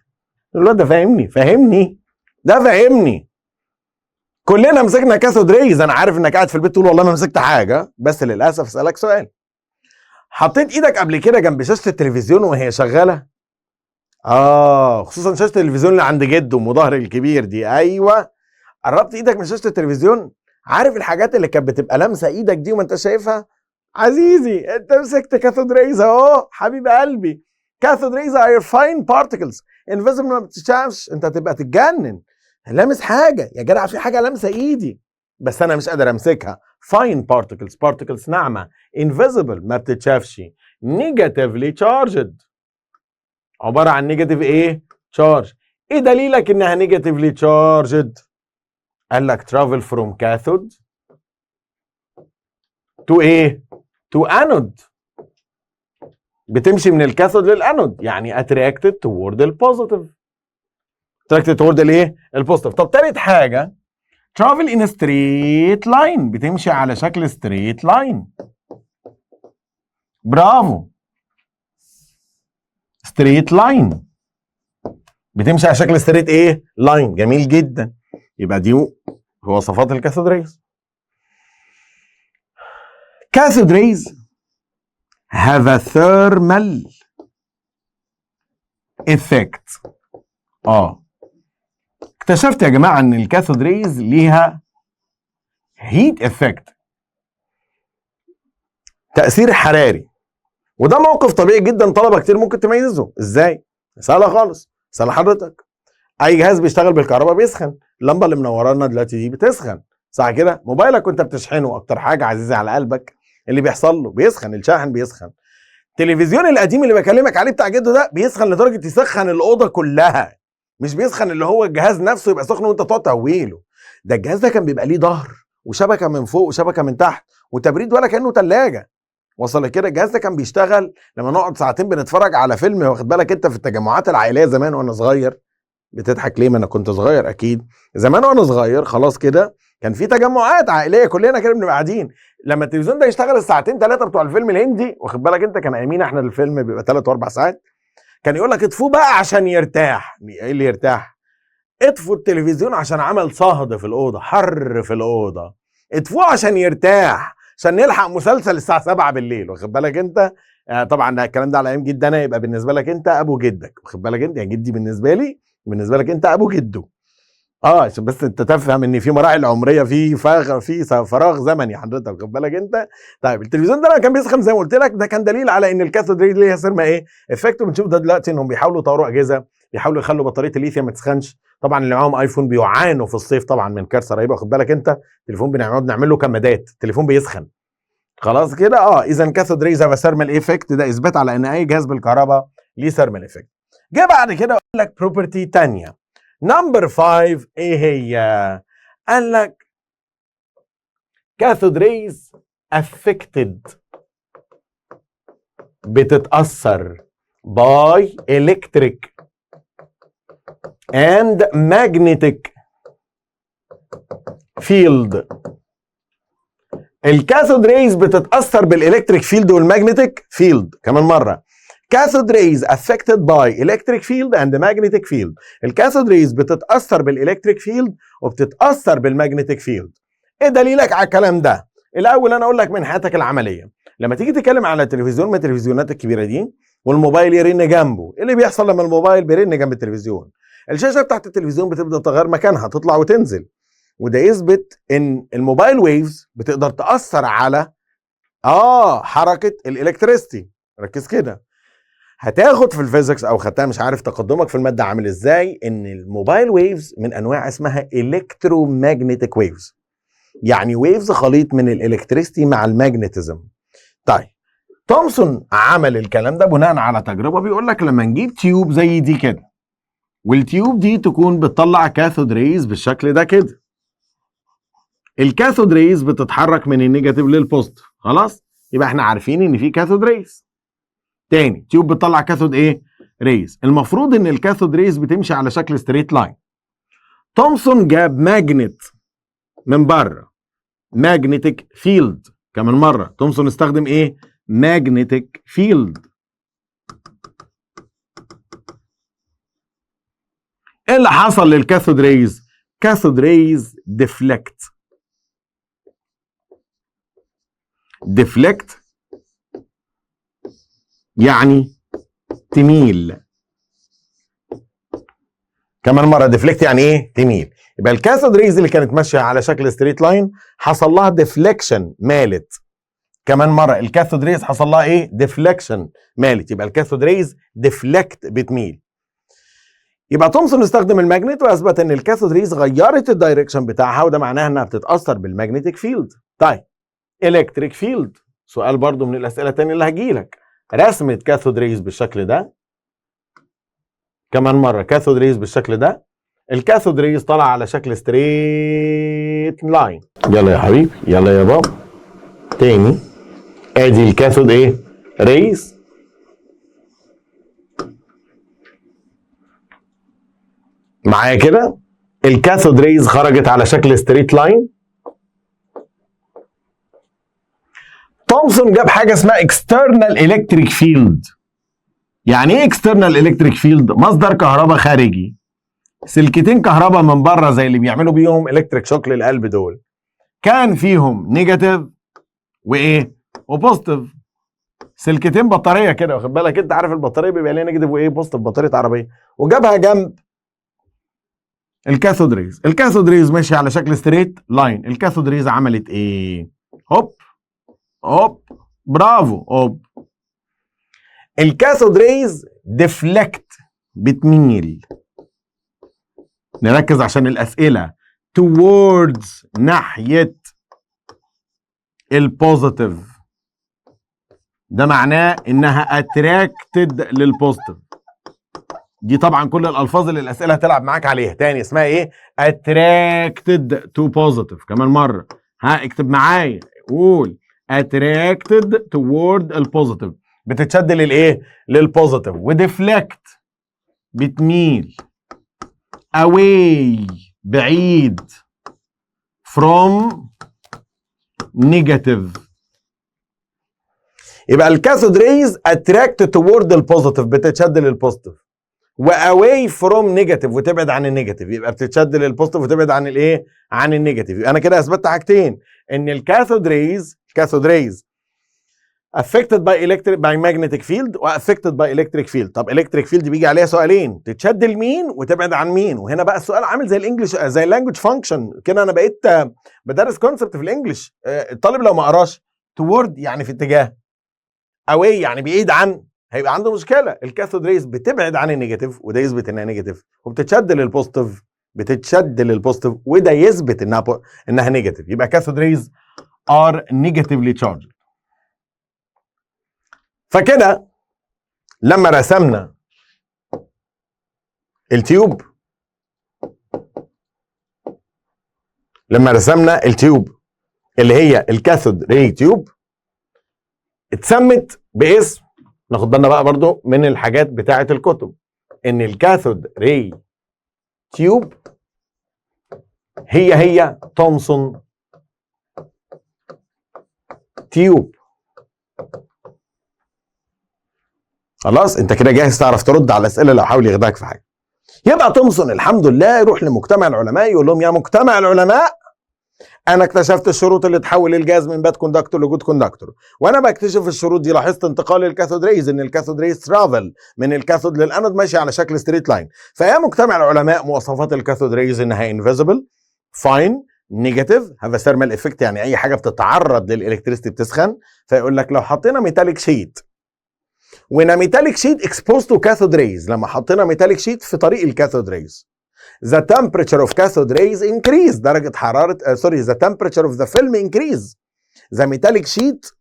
الواد ده فاهمني ده فاهمني. كلنا مسكنا كاثود ريز. انا عارف انك قاعد في البيت تقول والله ما مسكت حاجه، بس للاسف اسالك سؤال، حطيت ايدك قبل كده جنب شاشه التلفزيون وهي شغاله؟ خصوصا شاشه التلفزيون اللي عند جده ام ظهر الكبير دي. ايوه، قربت ايدك من شاشه التلفزيون، عارف الحاجات اللي كانت بتبقى لامسه ايدك دي وما انت شايفها؟ عزيزي انت مسكت كاثود ريز اهو حبيب قلبي. كاثود ريز are fine particles invisible ما بتتشافش. انت هتبقى تتجنن، لامس حاجه يا جدع، في حاجه لامسه ايدي بس انا مش قادر امسكها. fine particles ناعمه invisible ما بتتشافش negatively charged عباره عن نيجاتيف ايه؟ تشارج. ايه دليلك انها نيجاتيفلي تشارجد؟ قال لك travel from cathode to ايه؟ to anode. بتمشي من الكاثود للانود، يعني attracted toward البوزيتيف. attracted toward الايه؟ البوزيتيف. طب تالت حاجه travel in a straight line، بتمشي على شكل straight line. برافو، ستريت لاين، بتمشي على شكل ستريت ايه؟ لاين. جميل جدا، يبقى دي وصفات الكاثود ريز. كاثود ريز have a thermal effect. اكتشفت يا جماعه ان الكاثود ريز ليها هيت افكت، تاثير حراري. وده موقف طبيعي جدا، طلبه كتير ممكن تميزه. ازاي؟ سهله خالص. سهله حضرتك، اي جهاز بيشتغل بالكهرباء بيسخن. اللمبه اللي منورانا دلوقتي دي بتسخن، صح كده؟ موبايلك وانت بتشحنه اكتر حاجه عزيزه على قلبك اللي بيحصل له بيسخن، الشاحن بيسخن. التلفزيون القديم اللي بكلمك عليه بتاع جده ده بيسخن لدرجه يسخن الاوضه كلها، مش بيسخن اللي هو الجهاز نفسه يبقى سخن وانت تقعد تهويله. ده الجهاز ده كان بيبقى ليه ظهر وشبكه من فوق وشبكه من تحت وتبريد ولا كانه ثلاجه. وصل كده؟ الجهاز ده كان بيشتغل لما نقعد ساعتين بنتفرج على فيلم، واخد بالك انت، في التجمعات العائليه زمان وانا صغير. بتضحك ليه؟ ما انا كنت صغير اكيد. زمان وانا صغير خلاص كده كان في تجمعات عائليه كلنا كده بنبقى قاعدين. لما التلفزيون ده يشتغل الساعتين ثلاثه بتوع الفيلم الهندي، واخد بالك انت، كان ايامينا احنا الفيلم بيبقى 3 و4 ساعات، كان يقول لك اطفوه بقى عشان يرتاح. ايه اللي يرتاح؟ اطفوا التلفزيون عشان عمل صهد في الاوضه، حر في الاوضه. اطفوه عشان يرتاح، عشان نلحق مسلسل الساعه 7 بالليل، واخد بالك انت. طبعا الكلام ده على ايام جدي انا، يبقى بالنسبه لك انت ابو جدك، واخد بالك انت. يعني جدي بالنسبه لك انت ابو جده. عشان بس انت تفهم ان في مراحل عمريه، في فراغ زمني حضرتك، واخد بالك انت. طيب التلفزيون ده لما كان بيسخن زي ما قلت لك، ده كان دليل على ان الكاثود ريز ليها سيرما ايه؟ افكت. بنشوف ده دلوقتي انهم بيحاولوا يطوروا اجهزه، بيحاولوا يخلوا بطاريه الليثيوم ما تسخنش. طبعا اللي معاهم ايفون بيعانوا في الصيف طبعا من كارثه رهيبه، واخد بالك انت. التليفون بنقعد نعمل له كمادات، التليفون بيسخن خلاص كده. اذا كاثود ريز هاف ثيرمال ايفكت، ده اثبات على ان اي جهاز بالكهرباء ليه ثيرمال ايفكت. جه بعد كده اقول لك بروبرتي ثانيه نمبر 5. ايه هي؟ قال لك كاثود ريز افكتد، بتتاثر باي الكتريك and magnetic field. الكاثود ريز بتتاثر بالالكتريك فيلد والمagnetic فيلد. كمان مره، cathode rays affected by electric field and magnetic field. الكاثود ريز بتتاثر بالالكتريك فيلد وبتتاثر بالمagnetic فيلد. ايه دليلك على الكلام ده؟ الاول انا اقول لك من حياتك العمليه، لما تيجي تتكلم على التلفزيون من التلفزيونات الكبيره دي والموبايل يرن جنبه، ايه اللي بيحصل لما الموبايل بيرن جنب التلفزيون؟ الشاشه بتاعت التلفزيون بتبدا تغير مكانها، تطلع وتنزل. وده يثبت ان الموبايل ويفز بتقدر تاثر على حركه الالكتريستي. ركز كده، هتاخد في الفيزيكس او خدتها، مش عارف تقدمك في الماده عامل ازاي، ان الموبايل ويفز من انواع اسمها الكترومagnetic ويفز. يعني ويفز خليط من الالكتريستي مع الماجنتيزم. طيب تومسون عمل الكلام ده بناء على تجربه، بيقول لك لما نجيب تيوب زي دي كده، والتيوب دي تكون بتطلع كاثود ريز بالشكل ده كده، الكاثود ريز بتتحرك من النيجاتيف للبوزيتيف، خلاص يبقى احنا عارفين ان في كاثود ريز. تاني تيوب بتطلع كاثود ايه؟ ريز. المفروض ان الكاثود ريز بتمشي على شكل ستريت لاين. تومسون جاب ماجنت من بره، ماجنتيك فيلد. كمان مره تومسون استخدم ايه؟ ماجنتيك فيلد. ايه اللي حصل للكاثود ريز؟ كاثود ريز ديفلكت. ديفلكت يعني تميل. كمان مره ديفلكت يعني ايه؟ تميل. يبقى الكاثود ريز اللي كانت ماشيه على شكل ستريت لاين حصل لها ديفليكشن، مالت. كمان مره الكاثود ريز حصل لها ايه؟ ديفليكشن، مالت. يبقى الكاثود ريز ديفلكت، بتميل. يبقى تومسون استخدم الماجنت واثبت ان الكاثود ريز غيرت الدايركشن بتاعها، وده معناها انها بتتاثر بالماجنتيك فيلد. طيب الكتريك فيلد، سؤال برضو من الاسئله الثانيه اللي هجيلك. رسمه كاثود ريز بالشكل ده، كمان مره كاثود ريز بالشكل ده. الكاثود ريز طالع على شكل ستريت لاين. يلا يا حبيبي، يلا يا بابا. تاني ادي الكاثود ايه؟ ريز. معايا كده؟ الكاثود ريز خرجت على شكل ستريت لاين. تومسون جاب حاجه اسمها اكسترنال الكتريك فيلد. يعني ايه اكسترنال الكتريك فيلد؟ مصدر كهرباء خارجي، سلكتين كهرباء من بره زي اللي بيعملوا بيهم الكتريك شوك للقلب دول، كان فيهم نيجاتيف وايه؟ وبوزيتيف. سلكتين بطاريه كده، واخد بالك؟ انت عارف البطاريه بيبقى ليها نيجاتيف وايه؟ بوزيتيف، بطاريه عربيه. وجابها جنب الكاثود ريز. الكاثود ريز ماشي على شكل ستريت لاين. الكاثود ريز عملت ايه؟ هوب هوب، برافو، هوب. الكاثود ريز ديفلكت، بتميل. نركز عشان الاسئله. towards، ناحيه البوزيتيف، ده معناه انها اتراكتد للبوزيتيف. دي طبعا كل الالفاظ اللي الاسئله هتلعب معاك عليها. تاني اسمها ايه؟ attracted to positive. كمان مره، ها اكتب معايا، قول attracted toward البوزيتيف، بتتشد للايه؟ للبوزيتيف. وديفلكت، بتميل. away، بعيد. from negative. يبقى الكاثود ريز attracted toward البوزيتيف، بتتشد للبوزيتيف. واواي فروم نيجاتيف، وتبعد عن النيجاتيف. يبقى بتتشد للبوزيتيف وتبعد عن الايه؟ عن النيجاتيف. يبقى انا كده اثبتت حاجتين، ان الكاثود ريز affected by magnetic field و affected by electric field. طب electric field بيجي عليها سؤالين، تتشد لمين وتبعد عن مين. وهنا بقى السؤال عامل زي الانجليش، زي اللانجوج فانكشن كده. انا بقيت بدرس كونسبت في الانجليش. الطالب لو ما قراش toward يعني في اتجاه، away يعني بعيد عن، هيبقى عنده مشكله. الكاثود ريز بتبعد عن النيجاتيف، وده يثبت انها نيجاتيف، وبتتشد للبوزيتيف، وده يثبت انها نيجاتيف. يبقى كاثود ريز ار نيجاتيفلي تشارجد. فكده لما رسمنا التيوب، اللي هي الكاثود ري تيوب، اتسمت باسم، ناخد بالنا بقى برضو من الحاجات بتاعه الكتب، ان الكاثود ري تيوب هي تومسون تيوب. خلاص انت كده جاهز تعرف ترد على الاسئله لو حاول يخدعك في حاجه. يبقى تومسون الحمد لله يروح لمجتمع العلماء، يقول لهم يا مجتمع العلماء، انا اكتشفت الشروط اللي تحول الجاز من باد كوندكتور لجود كوندكتور، وانا بكتشف الشروط دي لاحظت انتقال الكاثود ريز، ان الكاثود ريز ترافل من الكاثود للانود ماشي على شكل ستريت لاين. فيا مجتمع العلماء، مواصفات الكاثود ريز انها انفيزبل، فاين، نيجاتيف، هذا ثيرمال افكت، يعني اي حاجه بتتعرض للالكتريستي بتسخن. فيقول لك لو حطينا ميتاليك شيت، ونا ميتاليك شيت اكسبوز تو كاثود ريز، لما حطينا ميتاليك شيت في طريق الكاثود ريز، the temperature of cathode rays increase. درجة حرارة the temperature of the film increase. the metallic sheet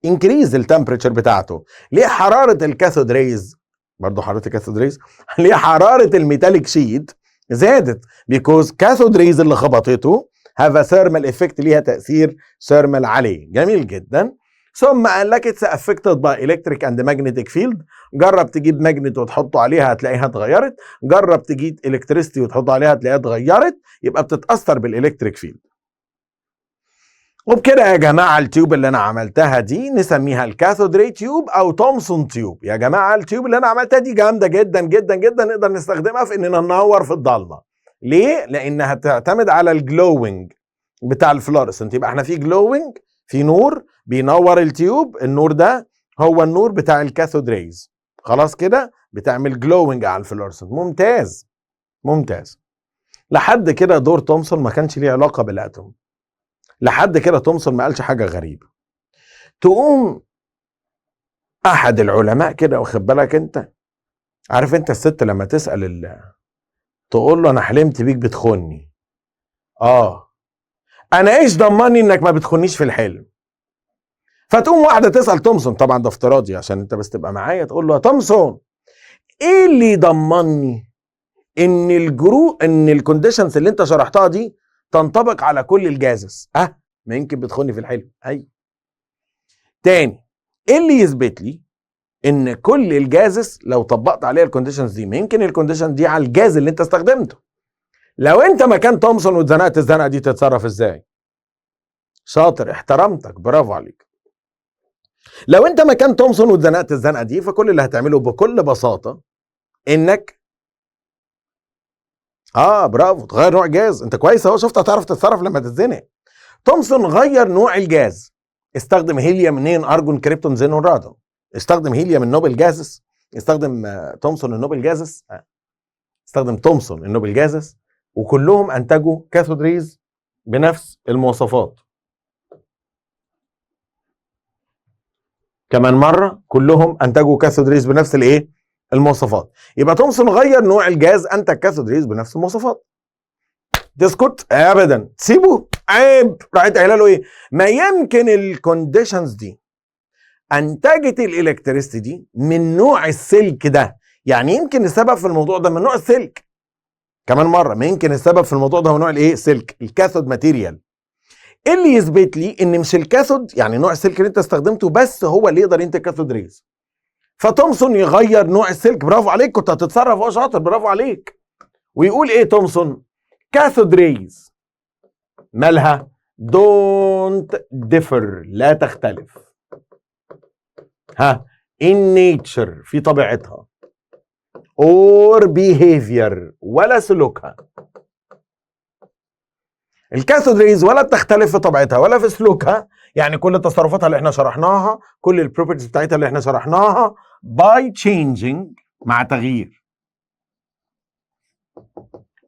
increase التمبريتشر بتاعته. ليه حرارة الكاثود ريز؟ برضه حرارة الكاثود ريز ليه حرارة الميتاليك شيت زادت؟ because cathode rays اللي خبطته have a thermal effect، ليها تأثير ثيرمال عليه. جميل جدا. ثم قال لك it's affected by electric and magnetic field. جرب تجيب ماجنت وتحطه عليها هتلاقيها اتغيرت، جرب تجيب الكتريستي وتحطه عليها هتلاقيها اتغيرت، يبقى بتتأثر بالالكتريك فيلد. وبكده يا جماعة التيوب اللي أنا عملتها دي نسميها الكاثود ري تيوب أو تومسون تيوب. يا جماعة التيوب اللي أنا عملتها دي جامدة جدا جدا جدا، نقدر نستخدمها في إننا ننور في الضلمة. ليه؟ لأنها تعتمد على الجلوينج بتاع الفلورسنت. يبقى احنا في جلوينج، في نور بينور التيوب، النور ده هو النور بتاع الكاثود ريز. خلاص كده بتعمل جلوينج على الفلورسنت. ممتاز ممتاز. لحد كده دور تومسون ما كانش ليه علاقة بالأتوم. لحد كده تومسون ما قالش حاجة غريبة. تقوم أحد العلماء كده، واخد بالك أنت، عارف أنت الست لما تسأل تقول له أنا حلمت بيك بتخوني. أنا إيش ضمني إنك ما بتخونيش في الحلم؟ فتقوم واحدة تسأل تومسون، طبعا ده افتراضي عشان أنت بس تبقى معايا، تقول له يا تومسون إيه اللي يضمني إن الكونديشنز اللي أنت شرحتها دي تنطبق على كل الجازس؟ ما يمكن بتخوني في الحلم. أي تاني، ايه اللي يثبت لي ان كل الجازس لو طبقت عليها الكونديشنز دي، ما يمكن الكونديشن دي على الجاز اللي انت استخدمته. لو انت مكان تومسون واتزنقت الزنقه دي تتصرف ازاي؟ شاطر، احترمتك، برافو عليك. لو انت مكان تومسون واتزنقت الزنقه دي، فكل اللي هتعمله بكل بساطه انك برافو تغير نوع جاز. انت كويس اهو، شفت هتعرف تتصرف لما تتزنق. تومسون غير نوع الجاز، استخدم هيليوم 2 ارجون كريبتون زينون رادون. استخدم هيليوم النوبل جازس، استخدم تومسون النوبل جازس، استخدم تومسون النوبل جازس، وكلهم انتجوا كاثود ريز بنفس المواصفات. كمان مره كلهم انتجوا كاثود ريز بنفس المواصفات. يبقى تومسون غير نوع الجاز، انتج كاثود ريز بنفس المواصفات. تسكت؟ ابدا، تسيبه؟ عيب. راحت قايله له ايه؟ ما يمكن الكونديشنز دي انتجت الالكتريستي دي من نوع السلك ده، يعني يمكن السبب في الموضوع ده من نوع السلك. كمان مره، ما يمكن السبب في الموضوع ده هو نوع السلك، الكاثود ماتيريال. ايه اللي يثبت لي ان مش الكاثود، يعني نوع السلك اللي انت استخدمته بس هو اللي يقدر ينتج كاثود ريز؟ فتومسون يغير نوع السلك. برافو عليك، كنت هتتصرف اهو، شاطر، برافو عليك. ويقول ايه تومسون؟ كاثود ريز مالها؟ دونت ديفر، لا تختلف. in nature، في طبيعتها، or behavior، ولا سلوكها. الكاثود ريز ولا بتختلف في طبيعتها ولا في سلوكها، يعني كل تصرفاتها اللي احنا شرحناها، كل البروبرتيز بتاعتها اللي احنا شرحناها by changing، مع تغيير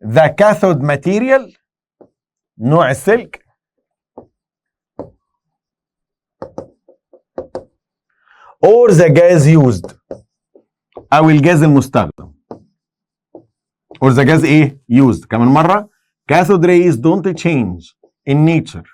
the cathode material، نوع السلك، or the gas used، او الجاز المستخدم. or the gas used. كمان مرة، cathode rays don't change in nature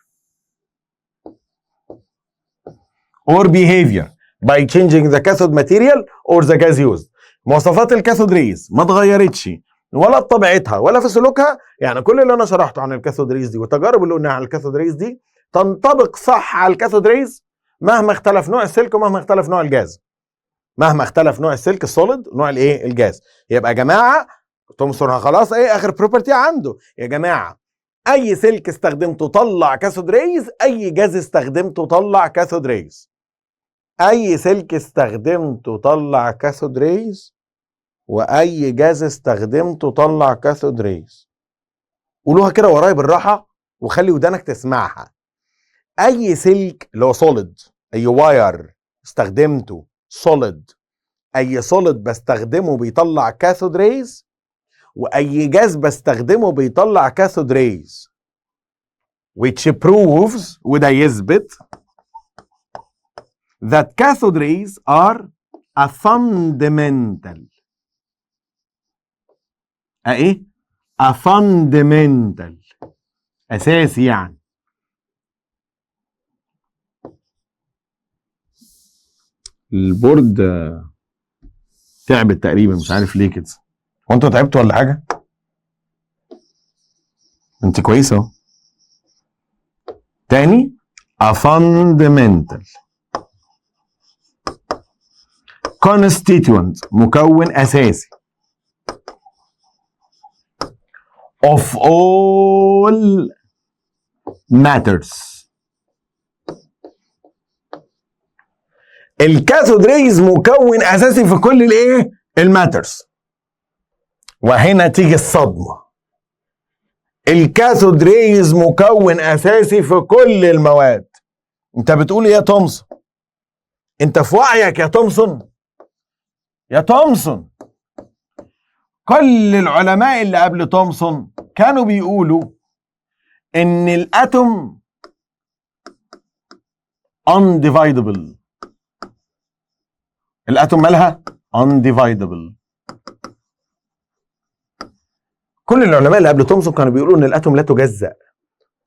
or behavior by changing the cathode material or the gas used. مواصفات الكاثود ريز ما اتغيرتش ولا بطبيعتها ولا في سلوكها، يعني كل اللي انا شرحته عن الكاثود ريز دي والتجارب اللي قلناها عن الكاثود ريز دي تنطبق صح على الكاثود ريز مهما اختلف نوع السلك ومهما اختلف نوع الجاز. مهما اختلف نوع السلك السوليد نوع الجاز. يبقى يا جماعه تومسون خلاص اخر بروبرتي عنده يا جماعه، اي سلك استخدمته طلع كاثود ريز، اي جاز استخدمته طلع كاثود ريز. اي سلك استخدمته طلع كاثود ريز، واي جاز استخدمته طلع كاثود ريز. قولوها كده ورايا بالراحه وخلي ودانك تسمعها. اي سلك اللي هو سوليد، اي واير استخدمته سوليد، اي سوليد بستخدمه بيطلع كاثود ريز، واي جاز بستخدمه بيطلع كاثود ريز. which proves، وده يثبت that cathode rays are a fundamental a fundamental اساسي يعني. البورد تعبت تقريبا، مش عارف ليه كده. هو انتوا تعبتوا ولا حاجه؟ انت كويسه اهو. تاني a fundamental constituent مكون اساسي of all matters. الكاثود ريز مكون اساسي في كل الايه؟ الماترز. وهنا تيجي الصدمه. الكاثود ريز مكون اساسي في كل المواد. انت بتقول ايه يا تومسون؟ انت في وعيك يا تومسون؟ يا تومسون، كل العلماء اللي قبل تومسون كانوا بيقولوا ان الاتوم undividable. الاتوم مالها؟ undividable. كل العلماء اللي قبل تومسون كانوا بيقولوا ان الاتوم لا تجزأ.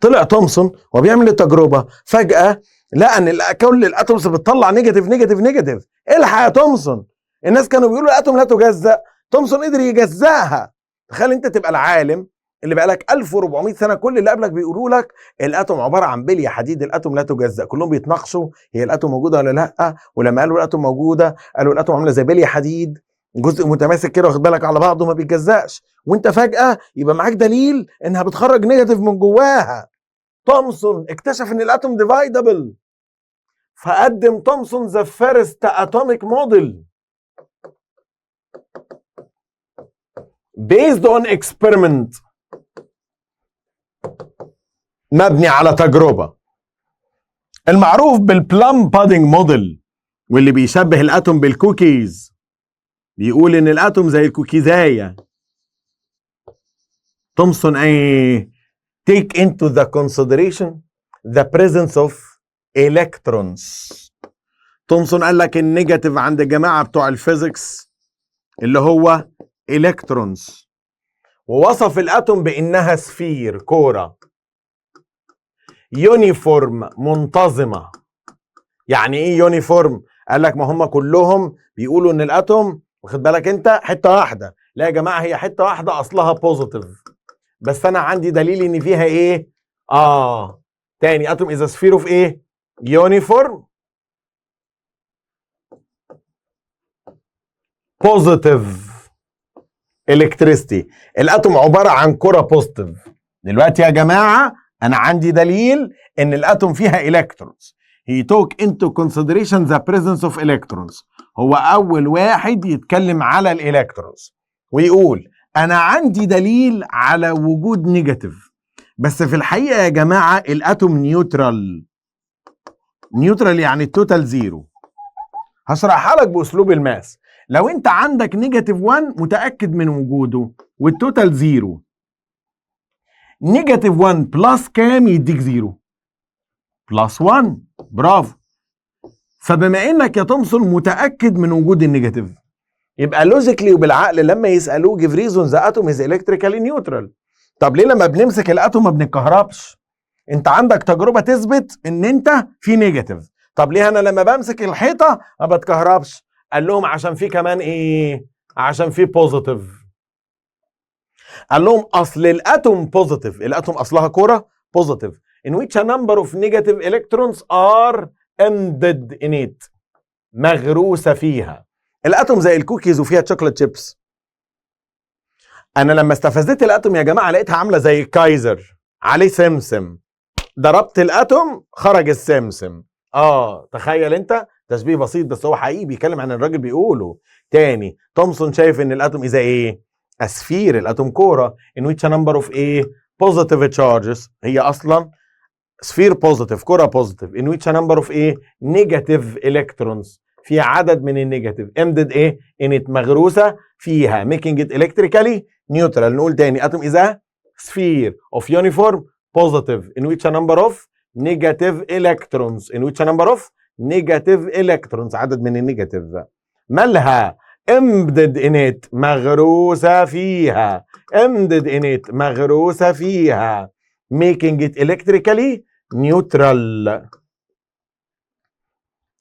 طلع تومسون وبيعمل التجربه، فجأة لقى ان كل الاتومز بتطلع نيجاتيف نيجاتيف نيجاتيف. الحق يا تومسون، الناس كانوا بيقولوا الاتوم لا تجزأ، تومسون قدر يجزأها. تخيل انت تبقى العالم اللي بقالك 1400 سنه كل اللي قبلك بيقولوا لك الاتوم عباره عن بليه حديد، الاتوم لا تجزأ. كلهم بيتناقشوا هي الاتوم موجوده ولا لا، ولما قالوا الاتوم موجوده قالوا الاتوم عامله زي بليه حديد، جزء متماسك كده واخد بالك على بعضه ما بيتجزأش، وانت فجأة يبقى معاك دليل انها بتخرج نيجاتيف من جواها. تومسون اكتشف ان الاتوم ديفايدبل، فقدم تومسون ذا فيرست اتوميك موديل based on experiment، مبني على تجربة، المعروف بالبلم بادنج موديل، واللي بيشبه الاتوم بالكوكيز، بيقول ان الاتوم زي الكوكيزايه. تومسون ايه؟ take into the consideration the presence of electrons. تومسون قال لك النيجاتيف عند الجماعه بتوع الفيزيكس اللي هو الكترونز، ووصف الاتوم بانها سفير، كوره يونيفورم، منتظمه. يعني ايه يونيفورم؟ قال لك ما هم كلهم بيقولوا ان الاتوم واخد بالك انت حته واحده. لا يا جماعه، هي حته واحده اصلها بوزيتيف، بس انا عندي دليل ان فيها ايه؟ تاني اتوم از سفير اوف ايه؟ يونيفورم بوزيتيف الكتريستي. الاتوم عباره عن كره بوزيتيف. دلوقتي يا جماعه انا عندي دليل ان الاتوم فيها الكترونز. he took into consideration the presence of electrons. هو اول واحد يتكلم على الالكترونز ويقول انا عندي دليل على وجود نيجاتيف، بس في الحقيقه يا جماعه الاتوم نيوترال. نيوترال يعني التوتال زيرو. هشرحها لك باسلوب الماس. لو انت عندك نيجاتيف 1 متاكد من وجوده والتوتال زيرو، نيجاتيف 1 بلس كام يديك زيرو؟ بلس 1. برافو. فبما انك يا تومسون متاكد من وجود النيجاتيف، يبقى لوجيكلي وبالعقل لما يسالوه جيف ريزون ذا اتوم از الكتريكالي نيوترال. طب ليه لما بنمسك الاتوم ما بنتكهربش؟ انت عندك تجربه تثبت ان انت في نيجاتيف. طب ليه انا لما بمسك الحيطه ما بتكهربش؟ قال لهم عشان في كمان ايه؟ عشان في بوزيتيف. قال لهم اصل الاتوم بوزيتيف، الاتوم اصلها كوره بوزيتيف in which a number of negative electrons are embedded in it، مغروسه فيها. الاتوم زي الكوكيز وفيها تشوكلت شيبس. انا لما استفزت الاتوم يا جماعه لقيتها عامله زي الكايزر عليه سمسم، ضربت الاتوم خرج السمسم. تخيل انت، تشبيه بسيط بس هو حقيقي بيتكلم عن الراجل بيقوله. تاني تومسون شايف ان الاتوم اذا ايه؟ اسفير. الاتوم كوره in which a number of ايه؟ positive charges. هي اصلا سفير بوزيتيف، كوره بوزيتيف in which a number of ايه؟ negative electrons. في عدد من النيجاتيف embedded ايه؟ in it، مغروسه فيها making it electrically neutral. نقول تاني اتوم اذا sphere of uniform positive in which a number of negative electrons in which a number of negative electrons، عدد من النيجاتيف. مالها؟ embedded in it، مغروسه فيها. embedded in it مغروسة فيها making it electrically neutral.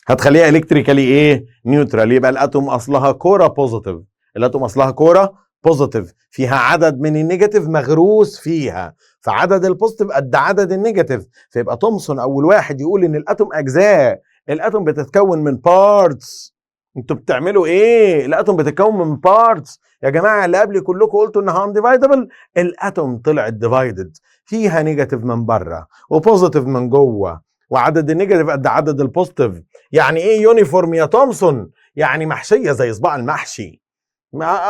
هتخليها الكتريكالي ايه؟ نيوترال. يبقى الاتوم اصلها كوره بوزيتيف، الاتوم اصلها كوره بوزيتيف فيها عدد من النيجاتيف مغروس فيها، فعدد البوزيتيف قد عدد النيجاتيف، فيبقى تومسون اول واحد يقول ان الاتوم اجزاء، الاتوم بتتكون من بارتس. انتوا بتعملوا ايه؟ الاتوم بتتكون من بارتس يا جماعه. اللي قبل كلكم قلتوا انها انديفايدبل، الاتوم طلعت ديفايدد، فيها نيجاتيف من بره وبوزيتيف من جوه، وعدد النيجاتيف قد عدد البوزيتيف. يعني ايه يونيفورم يا تومسون؟ يعني محشيه زي صباع المحشي،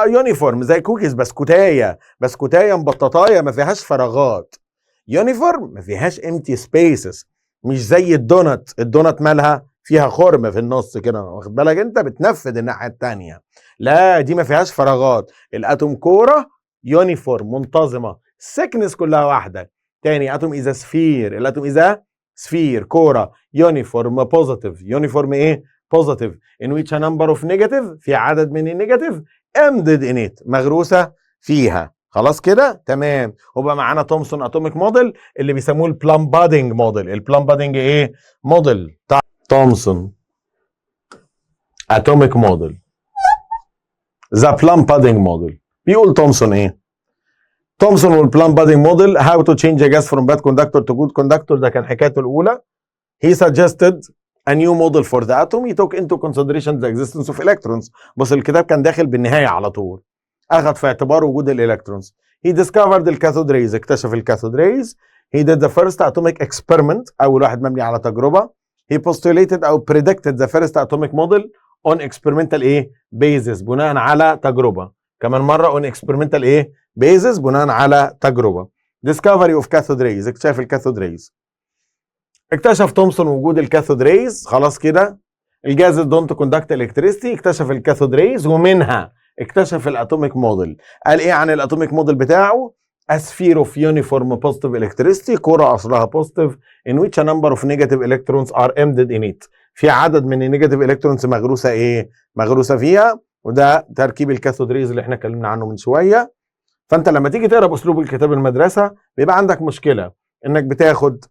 يونيفورم زي كوكيز، بسكوتايه، بسكوتايه مبططايه ما فيهاش فراغات. يونيفورم ما فيهاش امتي سبيسز، مش زي الدونت. الدونت مالها؟ فيها خرم في النص كده، واخد بالك انت، بتنفذ الناحيه الثانيه. لا دي ما فيهاش فراغات. الاتوم كوره يونيفورم منتظمه، السكنس كلها واحده. تاني، اتوم اذا سفير، الاتوم اذا سفير كوره يونيفورم بوزيتيف. يونيفورم ايه؟ بوزيتيف in which a number of negative، في عدد من النيجاتيف embedded in it مغروسه فيها. خلاص كده تمام. وبقى معانا تومسون اتوميك موديل اللي بيسموه البلام بادنج موديل. البلام بادنج ايه؟ موديل بتاع تومسون اتوميك موديل، ذا بلام بادنج موديل. بيقول تومسون ايه؟ تومسون والبلام بادنج موديل how to change a gas from bad conductor to good conductor. ده كان حكايته الاولى. He suggested a new model for the atom. He took into consideration the existence of electrons. بص الكتاب كان داخل بالنهاية على طول، أخذ في اعتبار وجود الإلكترونز. He discovered الكاثود ريز، اكتشف الكاثود ريز. He did the first atomic experiment، أول واحد مبني على تجربة. He postulated أو predicted the first atomic model on experimental إيه؟ basis، بناء على تجربة. كمان مرة on experimental إيه؟ basis، بناء على تجربة. Discovery of cathode rays، اكتشاف الكاثود ريز. اكتشف تومسون وجود الكاثود ريز. خلاص كده. الجاز دونت كوندكت الكتريستي، اكتشف الكاثود ريز، ومنها اكتشف الاتوميك موديل. قال ايه عن الاتوميك موديل بتاعه؟ a sphere of uniform positive electricity، كرة اصلها positive in which a number of negative electrons are embedded in it، في عدد من النيجاتيف الكترونز مغروسه ايه؟ مغروسه فيها. وده تركيب الكاثود ريز اللي احنا اتكلمنا عنه من شويه. فانت لما تيجي تقرا باسلوب الكتاب المدرسه بيبقى عندك مشكله انك بتاخد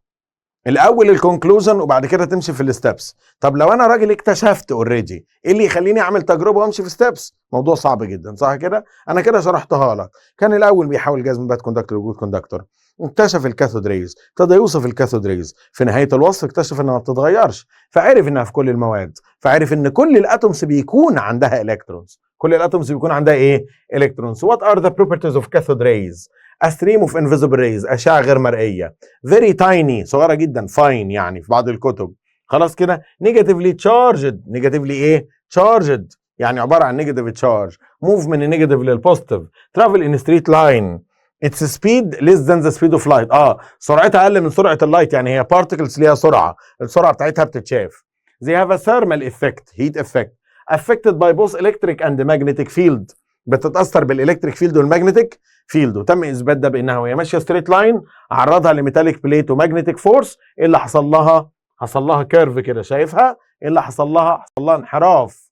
الاول الكونكلوجن وبعد كده تمشي في الستبس. طب لو انا راجل اكتشفت اوريدي، ايه اللي يخليني اعمل تجربه وامشي في ستبس؟ موضوع صعب جدا، صح كده؟ انا كده شرحتها لك. كان الاول بيحاول جاز من باد كوندكتور لجود كوندكتور، اكتشف الكاثود ريز، ابتدى يوصف الكاثود ريز، في نهايه الوصف اكتشف انها ما بتتغيرش، فعرف انها في كل المواد، فعرف ان كل الاتومز بيكون عندها الكترونز. كل الاتومز بيكون عندها ايه؟ الكترونز. وات ار ذا بروبرتيز اوف كاثود ريز؟ a stream of invisible rays، أشعة غير مرئية، very tiny، صغيرة جدا، fine يعني في بعض الكتب. خلاص كده. negatively charged، negatively ايه؟ charged يعني عبارة عن negative charge، move من النيجاتيف للبوزيتيف، travel in straight line، its speed less than the speed of light. سرعتها أقل من سرعة اللايت، يعني هي particles ليها سرعة، السرعة بتاعتها بتتشاف. they have a thermal effect، heat effect affected by both electric and magnetic field، بتتأثر بالإلكتريك فيلد والمagnetic فيلد. وتم اثبات ده بانها وهي ماشيه ستريت لاين عرضها لميتاليك بليت وماجنتيك فورس، ايه اللي حصل لها؟ حصل لها كيرف كده، شايفها؟ ايه اللي حصل لها؟ حصل لها انحراف.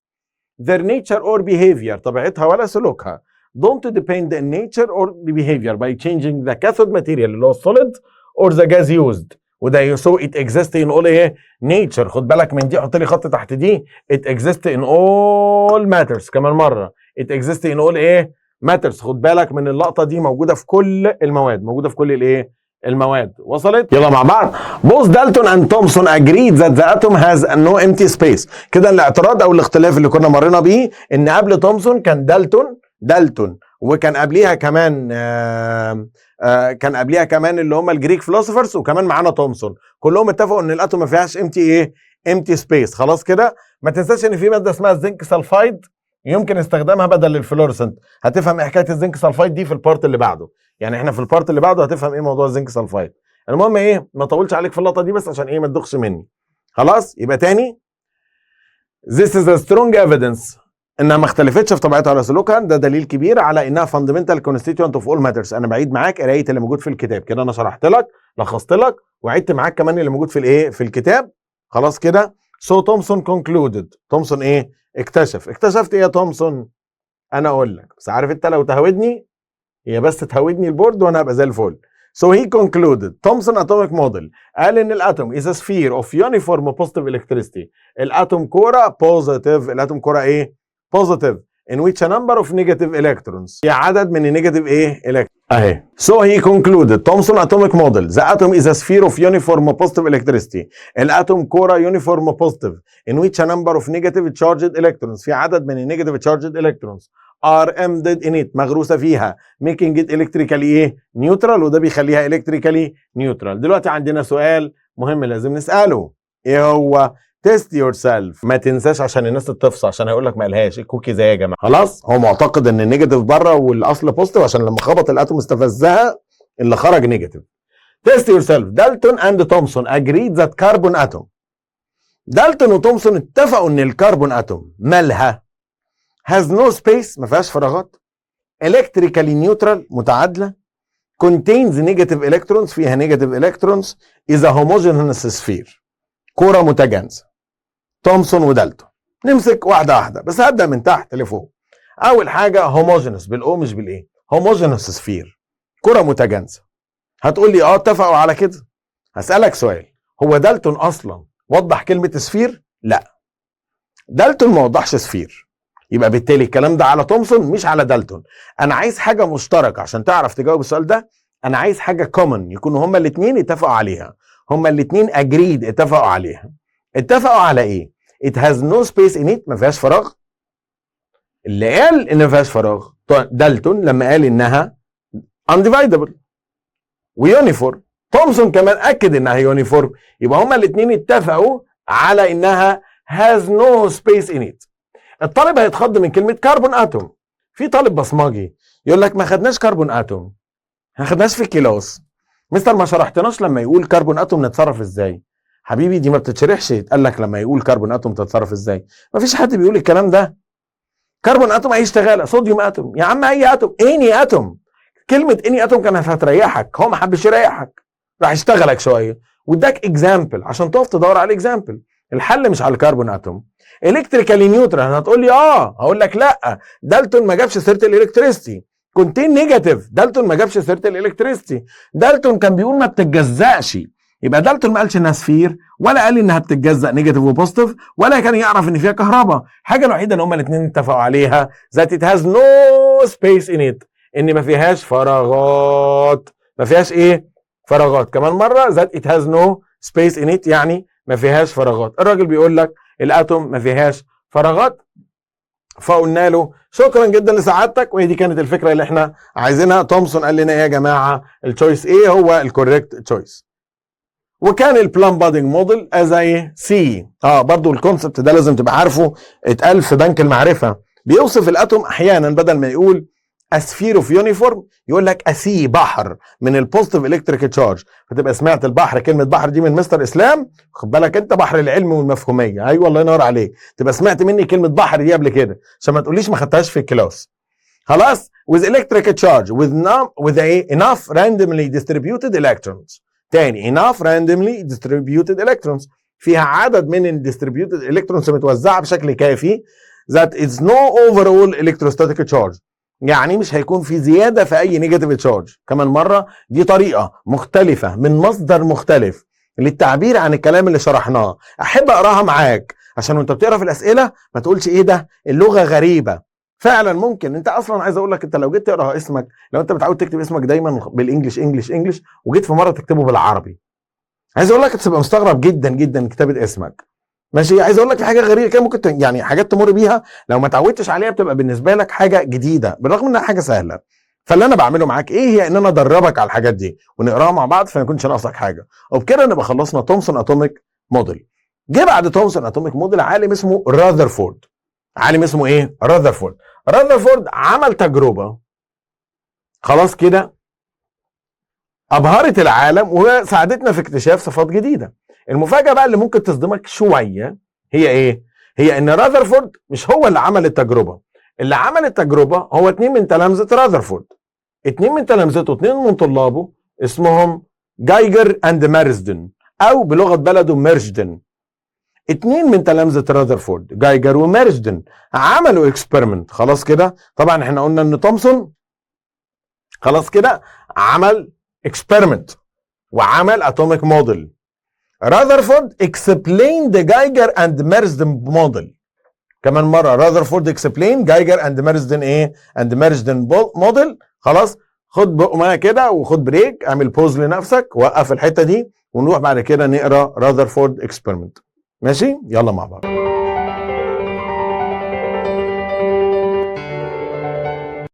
their nature or behavior، طبيعتها ولا سلوكها. don't depend in nature or behavior by changing the cathode material اللي هو السوليد or the gas used. وده so it exists in all ايه؟ nature. خد بالك من دي، حط لي خط تحت دي. it exists in all matters. كمان مره it exists in all ايه؟ ماترز. خد بالك من اللقطه دي، موجوده في كل المواد، موجوده في كل الايه؟ المواد. وصلت؟ يلا مع بعض. both Dalton and Thomson agreed that the atom has no empty space. كده الاعتراض او الاختلاف اللي كنا مرينا بيه ان قبل تومسون كان دالتون وكان قبليها كمان كان قبليها كمان اللي هم الجريك فلوسفرز، وكمان معانا تومسون، كلهم اتفقوا ان الاتوم ما فيهاش امتي ايه؟ امتي سبيس. خلاص كده. ما تنساش ان في ماده اسمها الزنك سلفايد يمكن استخدامها بدل الفلورسنت. هتفهم ايه حكايه الزنك سلفايد دي في البارت اللي بعده، يعني احنا في البارت اللي بعده هتفهم ايه موضوع الزنك سلفايد. المهم ايه، ما اطولش عليك في اللقطه دي بس عشان ايه ما تدخش مني. خلاص. يبقى تاني، this is a strong evidence انها ما اختلفتش في طبيعتها ولا سلوكها. ده دليل كبير على انها fundamental constituent of all matters. انا بعيد معاك قرايه اللي موجود في الكتاب كده، انا شرحت لك، لخصت لك، وعدت معاك كمان اللي موجود في الايه؟ في الكتاب. خلاص كده. so Thomson concluded، تومسون ايه؟ اكتشفت ايه يا تومسون؟ انا اقول لك، بس عارف انت لو تهودني هي بس تهودني البورد وانا هبقى زي الفل. So he concluded Thomson atomic model قال ان الاتوم is a sphere of uniform positive electricity. الاتوم كرة positive. الاتوم كرة ايه؟ positive in which a number of negative electrons. في عدد من النيجاتيف ايه؟ electrons. اهي. So he concluded Thomson atomic model the atom is a sphere of uniform positive electricity. الاتوم كرة uniform positive in which a number of negative charged electrons. في عدد من النيجاتيف charged electrons are embedded in it. مغروسة فيها making it electrically ايه؟ neutral. وده بيخليها electrically neutral. دلوقتي عندنا سؤال مهم لازم نسأله. ايه هو؟ test yourself. ما تنساش عشان الناس تتفصل، عشان هيقول لك ما قالهاش الكوكي زي يا جماعه. خلاص هو معتقد ان النيجاتيف بره والاصل بوزيتيف، عشان لما خبط الاتوم استفزها اللي خرج نيجاتيف. test yourself. دالتون اند تومسون agreed that carbon atom. دالتون وتومسون اتفقوا ان الكربون اتوم مالها؟ has no space. ما فيهاش فراغات. electrically neutral. متعادله. contains negative electrons. فيها negative electrons. is a homogeneous sphere. كرة متجانسة. تومسون ودالتون. نمسك واحدة واحدة، بس هبدأ من تحت لفوق. أول حاجة هوموجينوس بالأو مش بالإيه. هوموجينوس سفير. كرة متجانسة. هتقول لي اتفقوا على كده. هسألك سؤال، هو دالتون أصلا وضح كلمة سفير؟ لا. دالتون ما وضحش سفير. يبقى بالتالي الكلام ده على تومسون مش على دالتون. أنا عايز حاجة مشتركة عشان تعرف تجاوب السؤال ده. أنا عايز حاجة كومن يكونوا هما الاتنين اتفقوا عليها. هما الاتنين أجريد اتفقوا عليها. اتفقوا على ايه؟ it has no space in it. ما فيهاش فراغ. اللي قال ان ما فيهاش فراغ دالتون لما قال انها undividable ويونيفورم. تومسون كمان اكد انها يونيفورم. يبقى هما الاثنين اتفقوا على انها has no space in it. الطالب هيتخض من كلمه كربون اتوم. في طالب بصماجي يقول لك ما خدناش كربون اتوم، ما خدناش في الكلاس مستر، ما شرحتناش لما يقول كربون اتوم نتصرف ازاي. حبيبي دي ما بتتشرحش. يتقال لك لما يقول كربون اتوم تتصرف ازاي. ما فيش حد بيقول الكلام ده. كربون اتوم هيشتغل صوديوم اتوم يا عم، اي اتوم، اني اتوم. كلمه اني اتوم كانت هتريحك، هو ما حبش يريحك، راح يشتغلك شويه واداك اكزامبل عشان تقف تدور على الاكزامبل. الحل مش على الكربون اتوم. الكتريكالي نيوترال هتقول لي هقول لك لا، دالتون ما جابش سيره الالكتريستي. كونتين نيجاتيف. دالتون ما جابش سيره الالكتريستي. دالتون كان بيقول ما بتتجزأش. يبقى دالتون ما قالش انها سفير، ولا قال انها بتتجزأ نيجاتيف وبوزيتيف، ولا كان يعرف ان فيها كهرباء. حاجه الوحيده اللي هما الاثنين اتفقوا عليها that it has no space in it. ان ما فيهاش فراغات. ما فيهاش ايه؟ فراغات. كمان مره that it has no space in it يعني ما فيهاش فراغات. الراجل بيقول لك الاتوم ما فيهاش فراغات. فقلنا له شكرا جدا لسعادتك، وهي دي كانت الفكره اللي احنا عايزينها. تومسون قال لنا ايه يا جماعه؟ التشويس ايه هو الكوريكت تشويس. وكان البلان بادنج موديل از ايه؟ سي. برضو الكونسبت ده لازم تبقى عارفه، اتقال في بنك المعرفه. بيوصف الاتوم احيانا بدل ما يقول اسفير اوف يونيفورم يقول لك اسي، بحر من البوزيتيف الكتريك تشارج. فتبقى سمعت البحر، كلمه بحر دي من مستر اسلام، خد بالك انت، بحر العلم والمفهوميه. ايوه الله ينور عليك. تبقى سمعت مني كلمه بحر دي قبل كده عشان ما تقوليش ما خدتهاش في الكلاس. خلاص. with electric charge with enough randomly distributed electrons. تاني enough randomly distributed electrons. فيها عدد من ال distributed electrons متوزعه بشكل كافي that is no overall electrostatic charge. يعني مش هيكون في زياده في اي نيجاتيف تشارج. كمان مره دي طريقه مختلفه من مصدر مختلف للتعبير عن الكلام اللي شرحناه. احب اقراها معاك عشان وانت بتقرا في الاسئله ما تقولش ايه ده اللغه غريبه. فعلا ممكن انت اصلا، عايز اقول لك انت لو جيت تقرا اسمك، لو انت متعود تكتب اسمك دايما بالانجلش انجلش وجيت في مره تكتبه بالعربي، عايز اقول لك تبقى مستغرب جدا جدا كتابه اسمك. ماشي. عايز اقول لك في حاجه غريبه كده ممكن يعني حاجات تمر بيها لو ما اتعودتش عليها بتبقى بالنسبه لك حاجه جديده بالرغم انها حاجه سهله. فاللي انا بعمله معاك ايه؟ هي ان انا ادربك على الحاجات دي ونقراها مع بعض فما يكونش ناقصك حاجه. وبكده نبقى خلصنا تومسون اتوميك موديل. جه بعد تومسون اتوميك موديل عالم اسمه راذرفورد. عالم اسمه ايه؟ راذرفورد. راذرفورد عمل تجربه خلاص كده ابهرت العالم وساعدتنا في اكتشاف صفات جديده. المفاجاه بقى اللي ممكن تصدمك شويه هي ايه؟ هي ان راذرفورد مش هو اللي عمل التجربه. اللي عمل التجربه هو 2 من تلامذه راذرفورد. 2 من تلامذته، 2 من طلابه اسمهم جايجر اند مارزدن، او بلغه بلده ميرجدن. 2 من تلامذه راذرفورد جايجر ومارزدن عملوا اكسبيرمنت خلاص كده. طبعا احنا قلنا ان تومسون خلاص كده عمل اكسبيرمنت وعمل اتوميك موديل. راذرفورد explained جايجر اند ميرزدن موديل. كمان مره راذرفورد explained جايجر اند ميرزدن ايه؟ اند ميرزدن موديل. خلاص خد بق معايا كده وخد بريك، اعمل بوز لنفسك، وقف الحته دي ونروح بعد كده نقرا راذرفورد اكسبيرمنت. ماشي؟ يلا مع بعض.